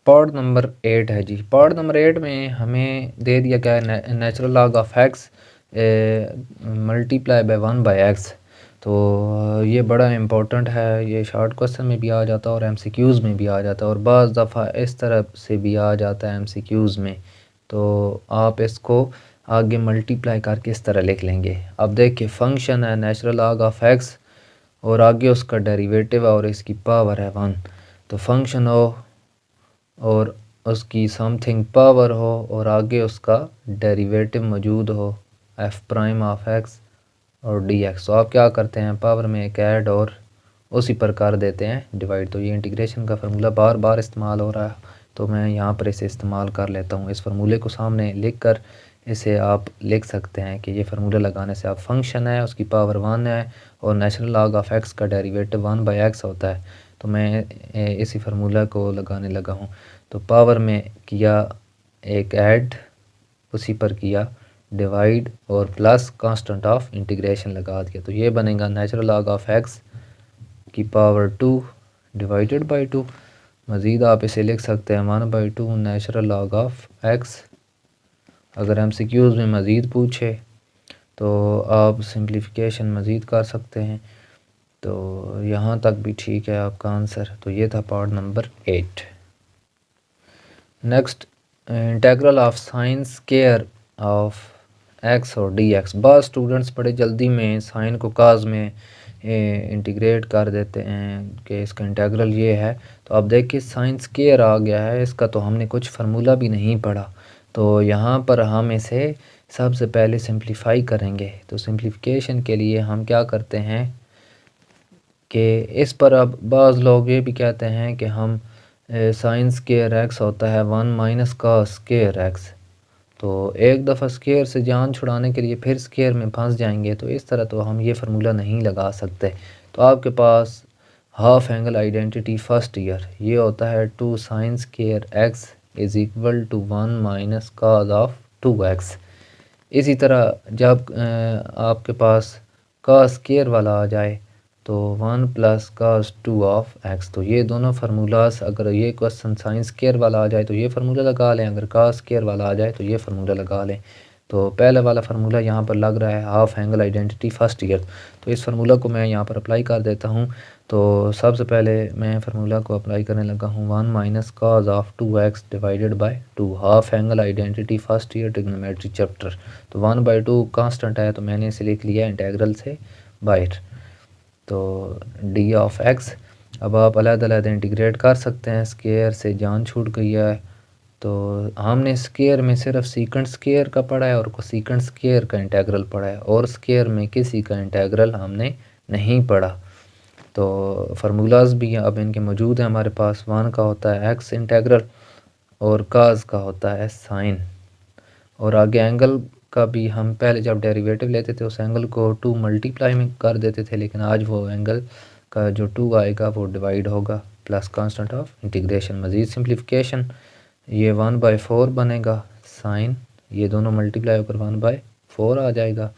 पार्ट नंबर 8 है जी। पार्ट नंबर 8 में हमें दे दिया गया है natural log of x multiply by 1 by x. तो ये बड़ा इम्पोर्टेंट है, ये शॉर्ट क्वेश्चन में भी आ जाता है और एमसीक्यूज़ में भी आ जाता है और बाज़ दफ़ा इस तरह से भी आ जाता है एमसीक्यूज़ में। तो आप इसको आगे मल्टीप्लाई करके इस तरह लिख लेंगे। अब देखिए फंक्शन है नेचुरल लॉग ऑफ एक्स और आगे उसका डेरिवेटिव है और इसकी पावर है 1। तो फंक्शन हो और उसकी समथिंग पावर हो और आगे उसका डेरिवेटिव मौजूद हो एफ प्राइम ऑफ एक्स और डी एक्स। तो आप क्या करते हैं, पावर में एक ऐड और उसी पर कर देते हैं डिवाइड। तो ये इंटीग्रेशन का फार्मूला बार बार इस्तेमाल हो रहा है, तो मैं यहाँ पर इसे इस्तेमाल कर लेता हूँ। इस फार्मूले को सामने लिख कर इसे आप लिख सकते हैं कि ये फार्मूला लगाने से आप फंक्शन है उसकी पावर 1 है और नेचुरल लॉग ऑफ एक्स का डेरिवेटिव 1 बाई एक्स होता है। तो मैं इसी फार्मूला को लगाने लगा हूँ। तो पावर में किया एक ऐड, उसी पर किया डिवाइड और प्लस कांस्टेंट ऑफ इंटीग्रेशन लगा दिया। तो ये बनेगा नेचुरल लॉग ऑफ एक्स की पावर 2 डिवाइडेड बाई 2। मज़ीद आप इसे लिख सकते हैं 1/2 नेचुरल लॉग ऑफ एक्स। अगर एमसीक्यूज़ में मज़ीद पूछे तो आप सिंप्लीफिकेशन मज़ीद कर सकते हैं। तो यहाँ तक भी ठीक है आपका आंसर। तो ये था part number 8। Next integral of sine square of x और डी एक्स। बहुत स्टूडेंट्स बड़े जल्दी में साइन को काज में इंटीग्रेट कर देते हैं कि इसका इंटेग्रल ये है। तो आप देखिए साइन स्क्वायर आ गया है, इसका तो हमने कुछ फार्मूला भी नहीं पढ़ा। तो यहाँ पर हम इसे सबसे पहले सिंप्लीफाई करेंगे। तो सिंप्लीफिकेशन के लिए हम क्या करते हैं कि इस पर अब बाज़ लोग ये भी कहते हैं कि हम साइन स्क्वायर एक्स होता है 1 माइनस का स्क्वायर एक्स। तो एक दफ़ा स्क्वायर से जान छुड़ाने के लिए फिर स्क्वायर में फंस जाएंगे, तो इस तरह तो हम ये फार्मूला नहीं लगा सकते। तो आपके पास half angle identity first year ये होता है 2 sine square X is equal to 1 minus cos of 2x। इसी तरह जब आपके पास का स्क्वायर वाला आ जाए तो 1 प्लस काज 2 ऑफ एक्स। तो ये दोनों फार्मूलाज, अगर ये क्वेश्चन साइन स्क्वायर वाला आ जाए तो ये फार्मूला लगा लें, अगर का स्क्वायर वाला आ जाए तो ये फार्मूला लगा लें। तो पहले वाला फार्मूला यहाँ पर लग रहा है half angle identity first year. तो इस फार्मूला को मैं यहाँ पर अप्लाई कर देता हूँ। तो सबसे पहले मैं फार्मूला को अप्लाई करने लगा हूँ 1 minus cos of 2x divided by 2 half angle identity first year trigonometry chapter. तो 1/2 कांस्टेंट है तो मैंने इसे लिख लिया इंटेग्रल से बाहर। तो डी ऑफ एक्स अब आप अलग-अलग इंटीग्रेट कर सकते हैं, स्क्वायर से जान छूट गई है। तो हमने स्क्वायर में सिर्फ सीकेंट स्क्वायर का पढ़ा है और कोसेकेंट स्क्वायर का इंटीग्रल पढ़ा है और स्क्वायर में किसी का इंटीग्रल हमने नहीं पढ़ा। तो फार्मूलाज भी अब इनके मौजूद हैं हमारे पास। 1 का होता है एक्स इंटीग्रल और काज का होता है साइन। और आगे एंगल का भी हम पहले जब डेरिवेटिव लेते थे उस एंगल को 2 मल्टीप्लाई में कर देते थे, लेकिन आज वो एंगल का जो 2 आएगा वो डिवाइड होगा प्लस कांस्टेंट ऑफ इंटीग्रेशन। मज़ीद सिंप्लीफिकेशन ये 1/4 बनेगा साइन, ये दोनों मल्टीप्लाई होकर 1/4 आ जाएगा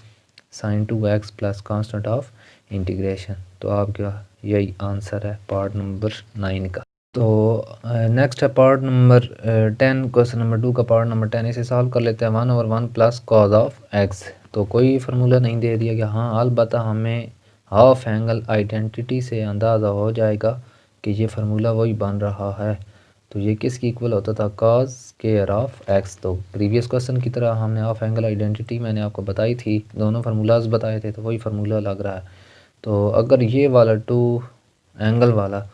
sine 2x plus constant of integration. तो आपका यही आंसर है पार्ट नंबर 9 का। तो नेक्स्ट है पार्ट नंबर 10। क्वेश्चन नंबर 2 का पार्ट नंबर 10 इसे सॉल्व कर लेते हैं। 1/1 प्लस कॉज ऑफ एक्स। तो कोई फार्मूला नहीं दे दिया गया, हाँ अलबत्ता हमें हाफ एंगल आइडेंटिटी से अंदाज़ा हो जाएगा कि ये फार्मूला वही बन रहा है। तो ये किसकी इक्वल होता था, कॉज स्क्वायर ऑफ एक्स। तो प्रीवियस क्वेश्चन की तरह हमने हाफ एंगल आइडेंटिटी मैंने आपको बताई थी, दोनों फार्मूलाज बताए थे, तो वही फार्मूला लग रहा है। तो अगर ये वाला 2 एंगल वाला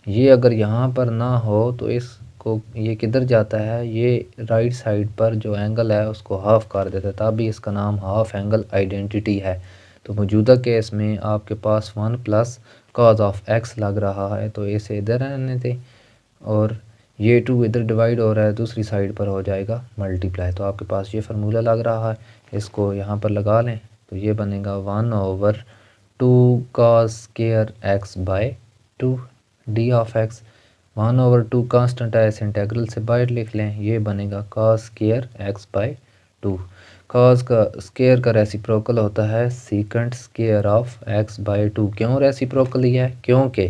ये अगर यहाँ पर ना हो तो इसको ये किधर जाता है, ये राइट साइड पर जो एंगल है उसको हाफ कर देता है, तभी इसका नाम हाफ एंगल आइडेंटिटी है। तो मौजूदा केस में आपके पास 1 प्लस कॉज ऑफ एक्स लग रहा है, तो इसे इधर रहने थे और ये 2 इधर डिवाइड हो रहा है, दूसरी साइड पर हो जाएगा मल्टीप्लाई। तो आपके पास ये फार्मूला लग रहा है, इसको यहाँ पर लगा लें तो ये बनेगा 1/2 cos square x by 2 d of x. 1/2 constant है, इस इंटेग्रल से बाहर लिख लें, ये बनेगा cos square x by 2। cos का स्क्वायर का रेसिप्रोकल होता है secant square of x by 2। क्यों रेसिप्रोकल लिया है? क्योंकि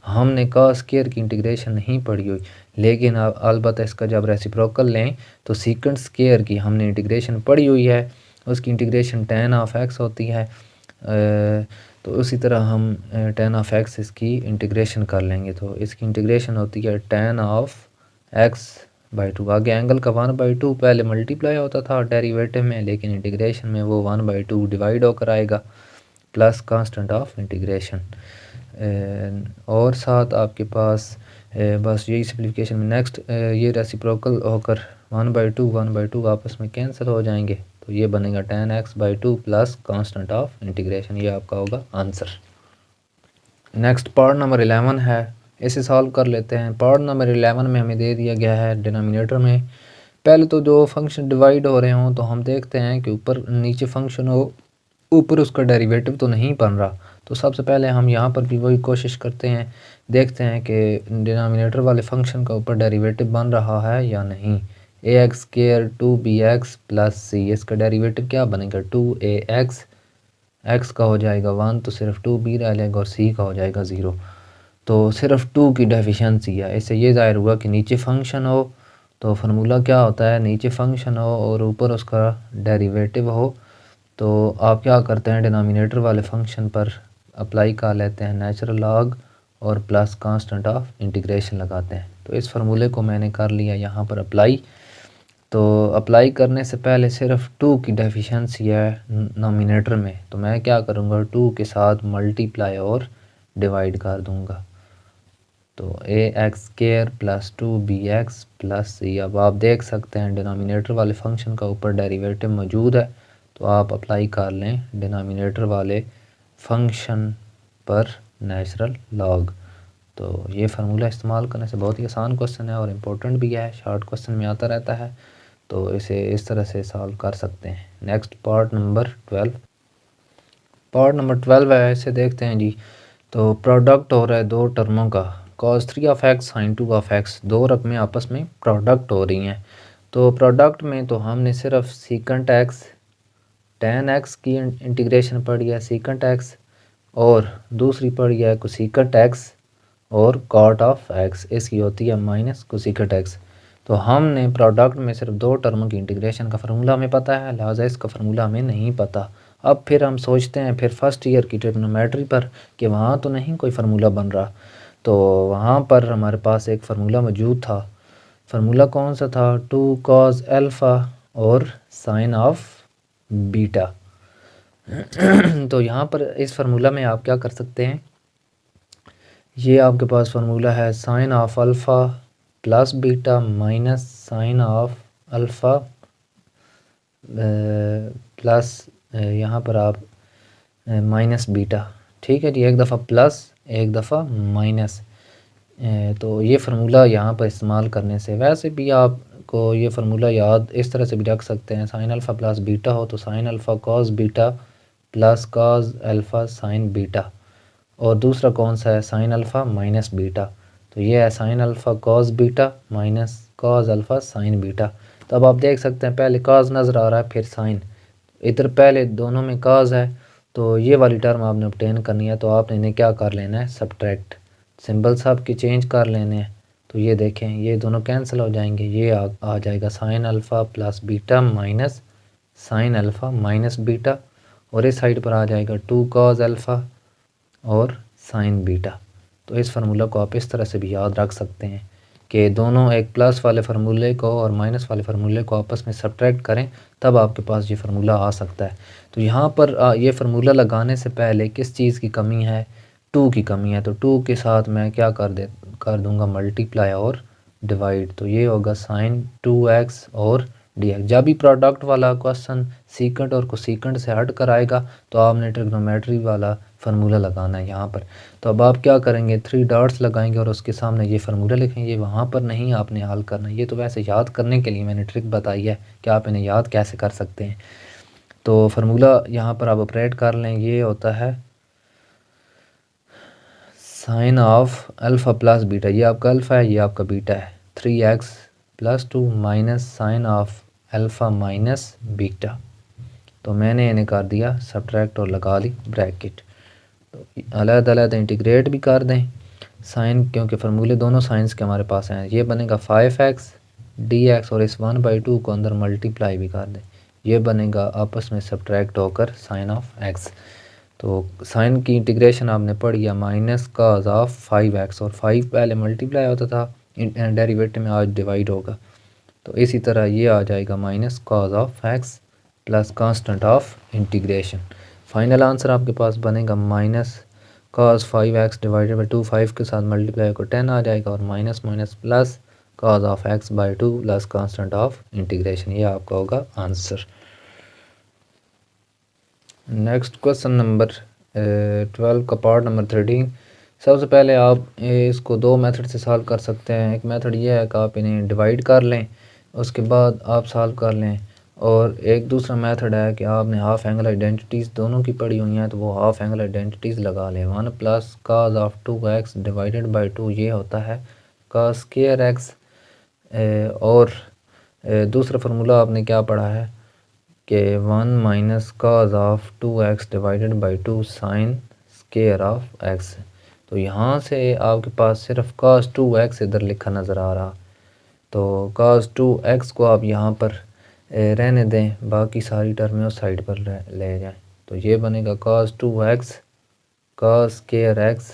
हमने cos स्क्वायर की इंटीग्रेशन नहीं पढ़ी हुई, लेकिन अलबत्ता इसका जब रेसिप्रोकल लें तो सीकेंट स्क्वायर की हमने इंटीग्रेशन पढ़ी हुई है, उसकी इंटीग्रेशन tan ऑफ एक्स होती है। तो उसी तरह हम tan ऑफ एक्स इसकी इंटीग्रेशन कर लेंगे, तो इसकी इंटीग्रेशन होती है tan ऑफ एक्स बाई 2। आगे एंगल का 1/2 पहले मल्टीप्लाई होता था डेरिवेटिव में, लेकिन इंटीग्रेशन में वो 1/2 डिवाइड होकर आएगा प्लस कांस्टेंट ऑफ इंटीग्रेशन। और साथ आपके पास बस यही सिंप्लीफिकेशन में नेक्स्ट ये रेसिप्रोकल होकर 1/2 आपस में कैंसिल हो जाएंगे, तो ये बनेगा tan x by 2 plus constant of integration. ये आपका होगा आंसर। नेक्स्ट पार्ट नंबर 11 है, इसे सॉल्व कर लेते हैं। पार्ट नंबर 11 में हमें दे दिया गया है डिनोमिनेटर में पहले तो जो फंक्शन डिवाइड हो रहे हों तो हम देखते हैं कि ऊपर नीचे फंक्शन हो, ऊपर उसका डेरिवेटिव तो नहीं बन रहा। तो सबसे पहले हम यहाँ पर भी वही कोशिश करते हैं, देखते हैं कि डिनोमिनेटर वाले फंक्शन का ऊपर डेरिवेटिव बन रहा है या नहीं। ax स्क्वायर 2bx प्लस सी, इसका डेरिवेटिव क्या बनेगा 2ax, x का हो जाएगा 1 तो सिर्फ 2b रह जाएगा और c का हो जाएगा 0। तो सिर्फ 2 की डेफिशिएंसी है, इससे ये ज़ाहिर हुआ कि नीचे फंक्शन हो तो फार्मूला क्या होता है, नीचे फंक्शन हो और ऊपर उसका डेरिवेटिव हो। तो आप क्या करते हैं, डिनोमिनेटर वाले फंक्शन पर अप्लाई कर लेते हैं नेचुरल लॉग और प्लस कांस्टेंट ऑफ इंटीग्रेशन लगाते हैं। तो इस फार्मूले को मैंने कर लिया यहाँ पर अप्लाई। तो अप्लाई करने से पहले सिर्फ 2 की डेफिशिएंसी है नोमिनेटर में, तो मैं क्या करूँगा 2 के साथ मल्टीप्लाई और डिवाइड कर दूँगा। तो ax स्क्वायर प्लस 2bx प्लस सी। अब आप देख सकते हैं डिनोमिनेटर वाले फंक्शन का ऊपर डेरिवेटिव मौजूद है, तो आप अप्लाई कर लें डिनोमिनेटर वाले फंक्शन पर नेचुरल लॉग। तो ये फार्मूला इस्तेमाल करने से बहुत ही आसान क्वेश्चन है और इम्पोर्टेंट भी है, शॉर्ट क्वेश्चन में आता रहता है, तो इसे इस तरह से सॉल्व कर सकते हैं। Next part number 12। Part number 12 है, इसे देखते हैं जी। तो प्रोडक्ट हो रहा है दो टर्मों का, cos 3 of x sin 2 of x, दो रकमें आपस में प्रोडक्ट हो रही हैं। तो प्रोडक्ट में तो हमने सिर्फ सीकेंट एक्स tan एक्स की इंटीग्रेशन पढ़ी है सीकेंट एक्स, और दूसरी पढ़ी है कोसेकेंट एक्स और कॉट ऑफ एक्स, इसकी होती है माइनस कोसेकेंट एक्स। तो हमने प्रोडक्ट में सिर्फ दो टर्मों की इंटीग्रेशन का फार्मूला हमें पता है, लिहाजा इसका फार्मूला हमें नहीं पता। अब फिर हम सोचते हैं फिर फर्स्ट ईयर की ट्रिग्नोमेट्री पर कि वहाँ तो नहीं कोई फार्मूला बन रहा, तो वहाँ पर हमारे पास एक फार्मूला मौजूद था। फार्मूला कौन सा था, 2 cos अल्फ़ा और साइन ऑफ बीटा। तो यहाँ पर इस फार्मूला में आप क्या कर सकते हैं, ये आपके पास फार्मूला है sine of alpha plus beta minus sine of alpha plus यहाँ पर आप माइनस बीटा। ठीक है जी, एक दफ़ा प्लस एक दफ़ा माइनस। तो ये फार्मूला यहाँ पर इस्तेमाल करने से, वैसे भी आपको ये फार्मूला याद इस तरह से भी रख सकते हैं, साइन अल्फ़ा प्लस बीटा हो तो sine alpha cos beta plus cos alpha sine beta, और दूसरा कौन सा है साइन अल्फ़ा माइनस बीटा। तो ये है sine alpha cos beta minus cos alpha sine beta. तो अब आप देख सकते हैं पहले कॉस नज़र आ रहा है फिर साइन, इधर पहले दोनों में कॉस है, तो ये वाली टर्म आपने ऑब्टेन करनी है, तो आपने इन्हें क्या कर लेना है सब्ट्रैक्ट, सिंबल सब के चेंज कर लेने हैं। तो ये देखें ये दोनों कैंसिल हो जाएंगे, ये आ जाएगा sine alpha plus beta minus sine alpha minus beta, और इस साइड पर आ जाएगा 2 cos अल्फ़ा और साइन बीटा। तो इस फार्मूला को आप इस तरह से भी याद रख सकते हैं कि दोनों एक प्लस वाले फार्मूले को और माइनस वाले फार्मूले को आपस में सब्ट्रैक्ट करें, तब आपके पास ये फार्मूला आ सकता है। तो यहाँ पर ये फार्मूला लगाने से पहले किस चीज़ की कमी है, 2 की कमी है। तो 2 के साथ मैं क्या कर दूँगा मल्टीप्लाई और डिवाइड, तो ये होगा साइन 2x और dx। जब भी प्रोडक्ट वाला क्वेश्चन सीकेंट और कोसीकेंट से हट कर आएगा तो आपने ट्रिग्नोमेट्री वाला फार्मूला लगाना है यहाँ पर। तो अब आप क्या करेंगे, 3 डॉट्स लगाएंगे और उसके सामने ये फार्मूला लिखेंगे। वहाँ पर नहीं आपने हल करना, ये तो वैसे याद करने के लिए मैंने ट्रिक बताई है कि आप इन्हें याद कैसे कर सकते हैं। तो फार्मूला यहाँ पर आप ऑपरेट कर लें, ये होता है sine of alpha plus beta. ये आपका अल्फ़ा है, ये आपका बीटा है। 3x + 2 minus sine of alpha minus beta. तो मैंने इन्हें कर दिया सब्ट्रैक्ट और लगा ली ब्रैकेट। तो अलग-अलग इंटीग्रेट भी कर दें साइन, क्योंकि फार्मूले दोनों साइंस के हमारे पास हैं। ये बनेगा 5x dx और इस 1/2 को अंदर मल्टीप्लाई भी कर दें, ये बनेगा आपस में सब्ट्रैक्ट होकर साइन ऑफ x। तो साइन की इंटीग्रेशन आपने पढ़ी है माइनस cos ऑफ 5x, और 5 पहले मल्टीप्लाई होता था डेरिवेटिव में, आज डिवाइड होगा। तो इसी तरह ये आ जाएगा minus cos of x plus constant of integration. Final answer आपके पास बनेगा minus cos 5x divided by 2, 5 के साथ मल्टीप्लाई को 10 आ जाएगा, और minus minus plus cos of x by 2 plus constant of integration. ये आपका होगा आंसर। नेक्स्ट क्वेश्चन नंबर 12 का पार्ट नंबर 13। सबसे पहले आप इसको 2 मेथड से सॉल्व कर सकते हैं। एक मेथड ये है कि आप इन्हें डिवाइड कर लें, उसके बाद आप सॉल्व कर लें, और एक दूसरा मेथड है कि आपने हाफ एंगल आइडेंटिटीज़ दोनों की पढ़ी हुई हैं, तो वो हाफ एंगल आइडेंटिटीज़ लगा लें। 1 + cos of 2x divided by 2 ये होता है cos स्क्वायर x। और दूसरा फार्मूला आपने क्या पढ़ा है कि 1 - cos of 2x divided by 2 sine square of x। तो यहाँ से आपके पास सिर्फ cos 2x इधर लिखा नज़र आ रहा, तो cos 2x को आप यहाँ पर रहने दें, बाकी सारी टर्में उस साइड पर ले जाएं। तो ये बनेगा cos 2x cos square x,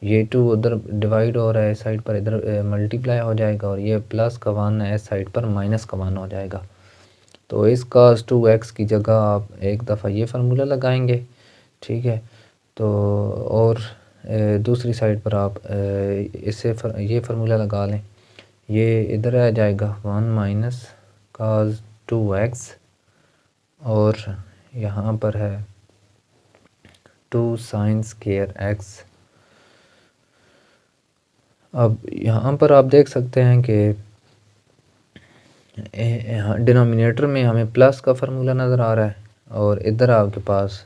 ये 2 उधर डिवाइड हो रहा है इस साइड पर, इधर मल्टीप्लाई हो जाएगा, और ये प्लस का 1 है इस साइड पर, माइनस का 1 हो जाएगा। तो इस cos 2x की जगह आप एक दफ़ा ये फार्मूला लगाएंगे, ठीक है। तो और दूसरी साइड पर आप इससे ये फार्मूला लगा लें, ये इधर आ जाएगा 1 - cos 2x, और यहाँ पर है 2 साइन स्क्वायर x। अब यहाँ पर आप देख सकते हैं कि डिनोमिनेटर में हमें प्लस का फार्मूला नज़र आ रहा है, और इधर आपके पास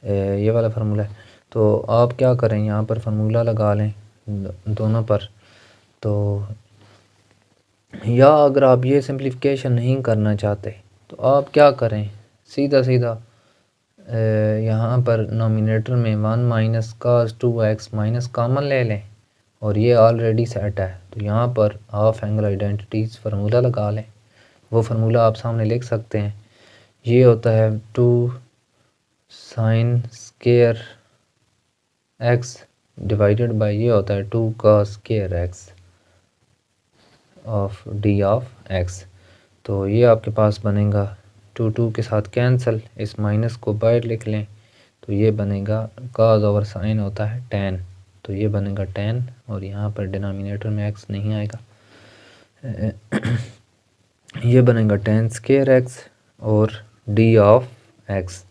ये वाला फार्मूला है। तो आप क्या करें, यहाँ पर फार्मूला लगा लें दोनों पर। तो या अगर आप ये सिंप्लीफिकेशन नहीं करना चाहते तो आप क्या करें, सीधा सीधा यहाँ पर नोमिनेटर में 1 - cos 2x माइनस कॉमन ले लें, और ये ऑलरेडी सेट है। तो यहाँ पर हाफ एंगल आइडेंटिटीज़ फार्मूला लगा लें। वो फार्मूला आप सामने लिख सकते हैं, ये होता है 2 sine square x divided bye ये होता है 2 cos square x of d of x। तो ये आपके पास बनेगा 2 के साथ कैंसिल, इस माइनस को बाहर लिख लें, तो ये बनेगा cos ओवर साइन होता है tan, तो ये बनेगा tan, और यहाँ पर डिनोमिनेटर में x नहीं आएगा, ये बनेगा tan स्क्वायर x और d ऑफ x।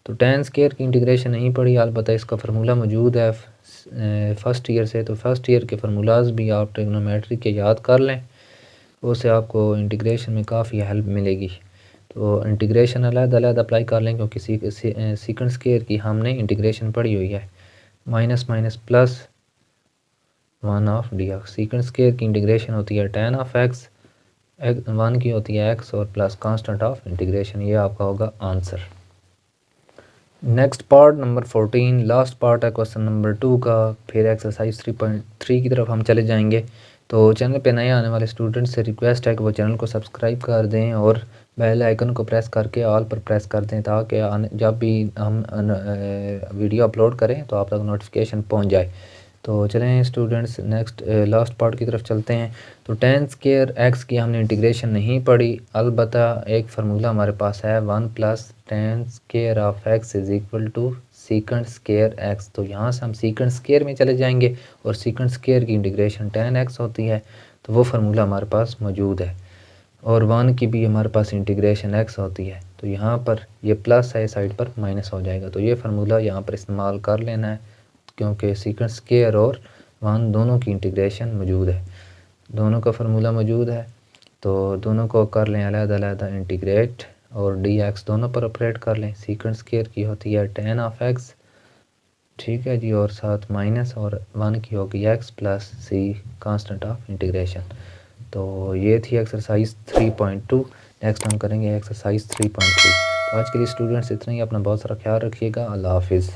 तो tan स्क्वायर की इंटीग्रेशन नहीं पड़ी, अलबत्ता इसका फार्मूला मौजूद है फर्स्ट ईयर से, तो फर्स्ट ईयर के फार्मूलाज भी आप ट्रिग्नोमेट्री के याद कर लें, उससे आपको इंटीग्रेशन में काफ़ी हेल्प मिलेगी। तो इंटीग्रेशन अलग-अलग अप्लाई कर लें, क्योंकि सीकेंट स्क्वायर की हमने इंटीग्रेशन पढ़ी हुई है। Minus minus plus 1 of D x. Secant square की इंटीग्रेशन होती है tan ऑफ x, 1 की होती है x, और प्लस कांस्टेंट ऑफ इंटीग्रेशन। ये आपका होगा answer. Next part number 14, last part है क्वेश्चन नंबर 2 का। फिर एक्सरसाइज 3.3 की तरफ हम चले जाएंगे। तो चैनल पे नए आने वाले स्टूडेंट से रिक्वेस्ट है कि वो चैनल को सब्सक्राइब कर दें और बेल आइकन को प्रेस करके ऑल पर प्रेस कर दें, ताकि जब भी हम वीडियो अपलोड करें तो आप तक नोटिफिकेशन पहुंच जाए। तो चलें स्टूडेंट्स, नेक्स्ट लास्ट पार्ट की तरफ चलते हैं। तो tan स्क्वायर x की हमने इंटीग्रेशन नहीं पढ़ी, अलबत्ता एक फार्मूला हमारे पास है 1 + tan square of x is equal to secant square x। तो यहाँ से हम सीकेंट स्क्वायर में चले जाएंगे, और सीकेंट स्क्वायर की इंटीग्रेशन tan x होती है, तो वो फार्मूला हमारे पास मौजूद है। और 1 की भी हमारे पास इंटीग्रेशन x होती है, तो यहाँ पर ये प्लस है, साइड पर माइनस हो जाएगा। तो ये फार्मूला यहाँ पर इस्तेमाल कर लेना है, क्योंकि सीकेंट स्क्वायर और 1 दोनों की इंटीग्रेशन मौजूद है, दोनों का फार्मूला मौजूद है। तो दोनों को कर लें अलग-अलग इंटीग्रेट और dx दोनों पर ऑपरेट कर लें। सीकेंट स्क्वायर की होती है tan ऑफ x, ठीक है जी, और साथ माइनस और 1 की होगी x plus c constant of integration. तो ये थी एक्सरसाइज 3.2। नेक्स्ट हम करेंगे एक्सरसाइज 3.3। तो आज के लिए स्टूडेंट्स इतना ही। अपना बहुत सारा ख्याल रखिएगा। अल्लाह हाफिज़।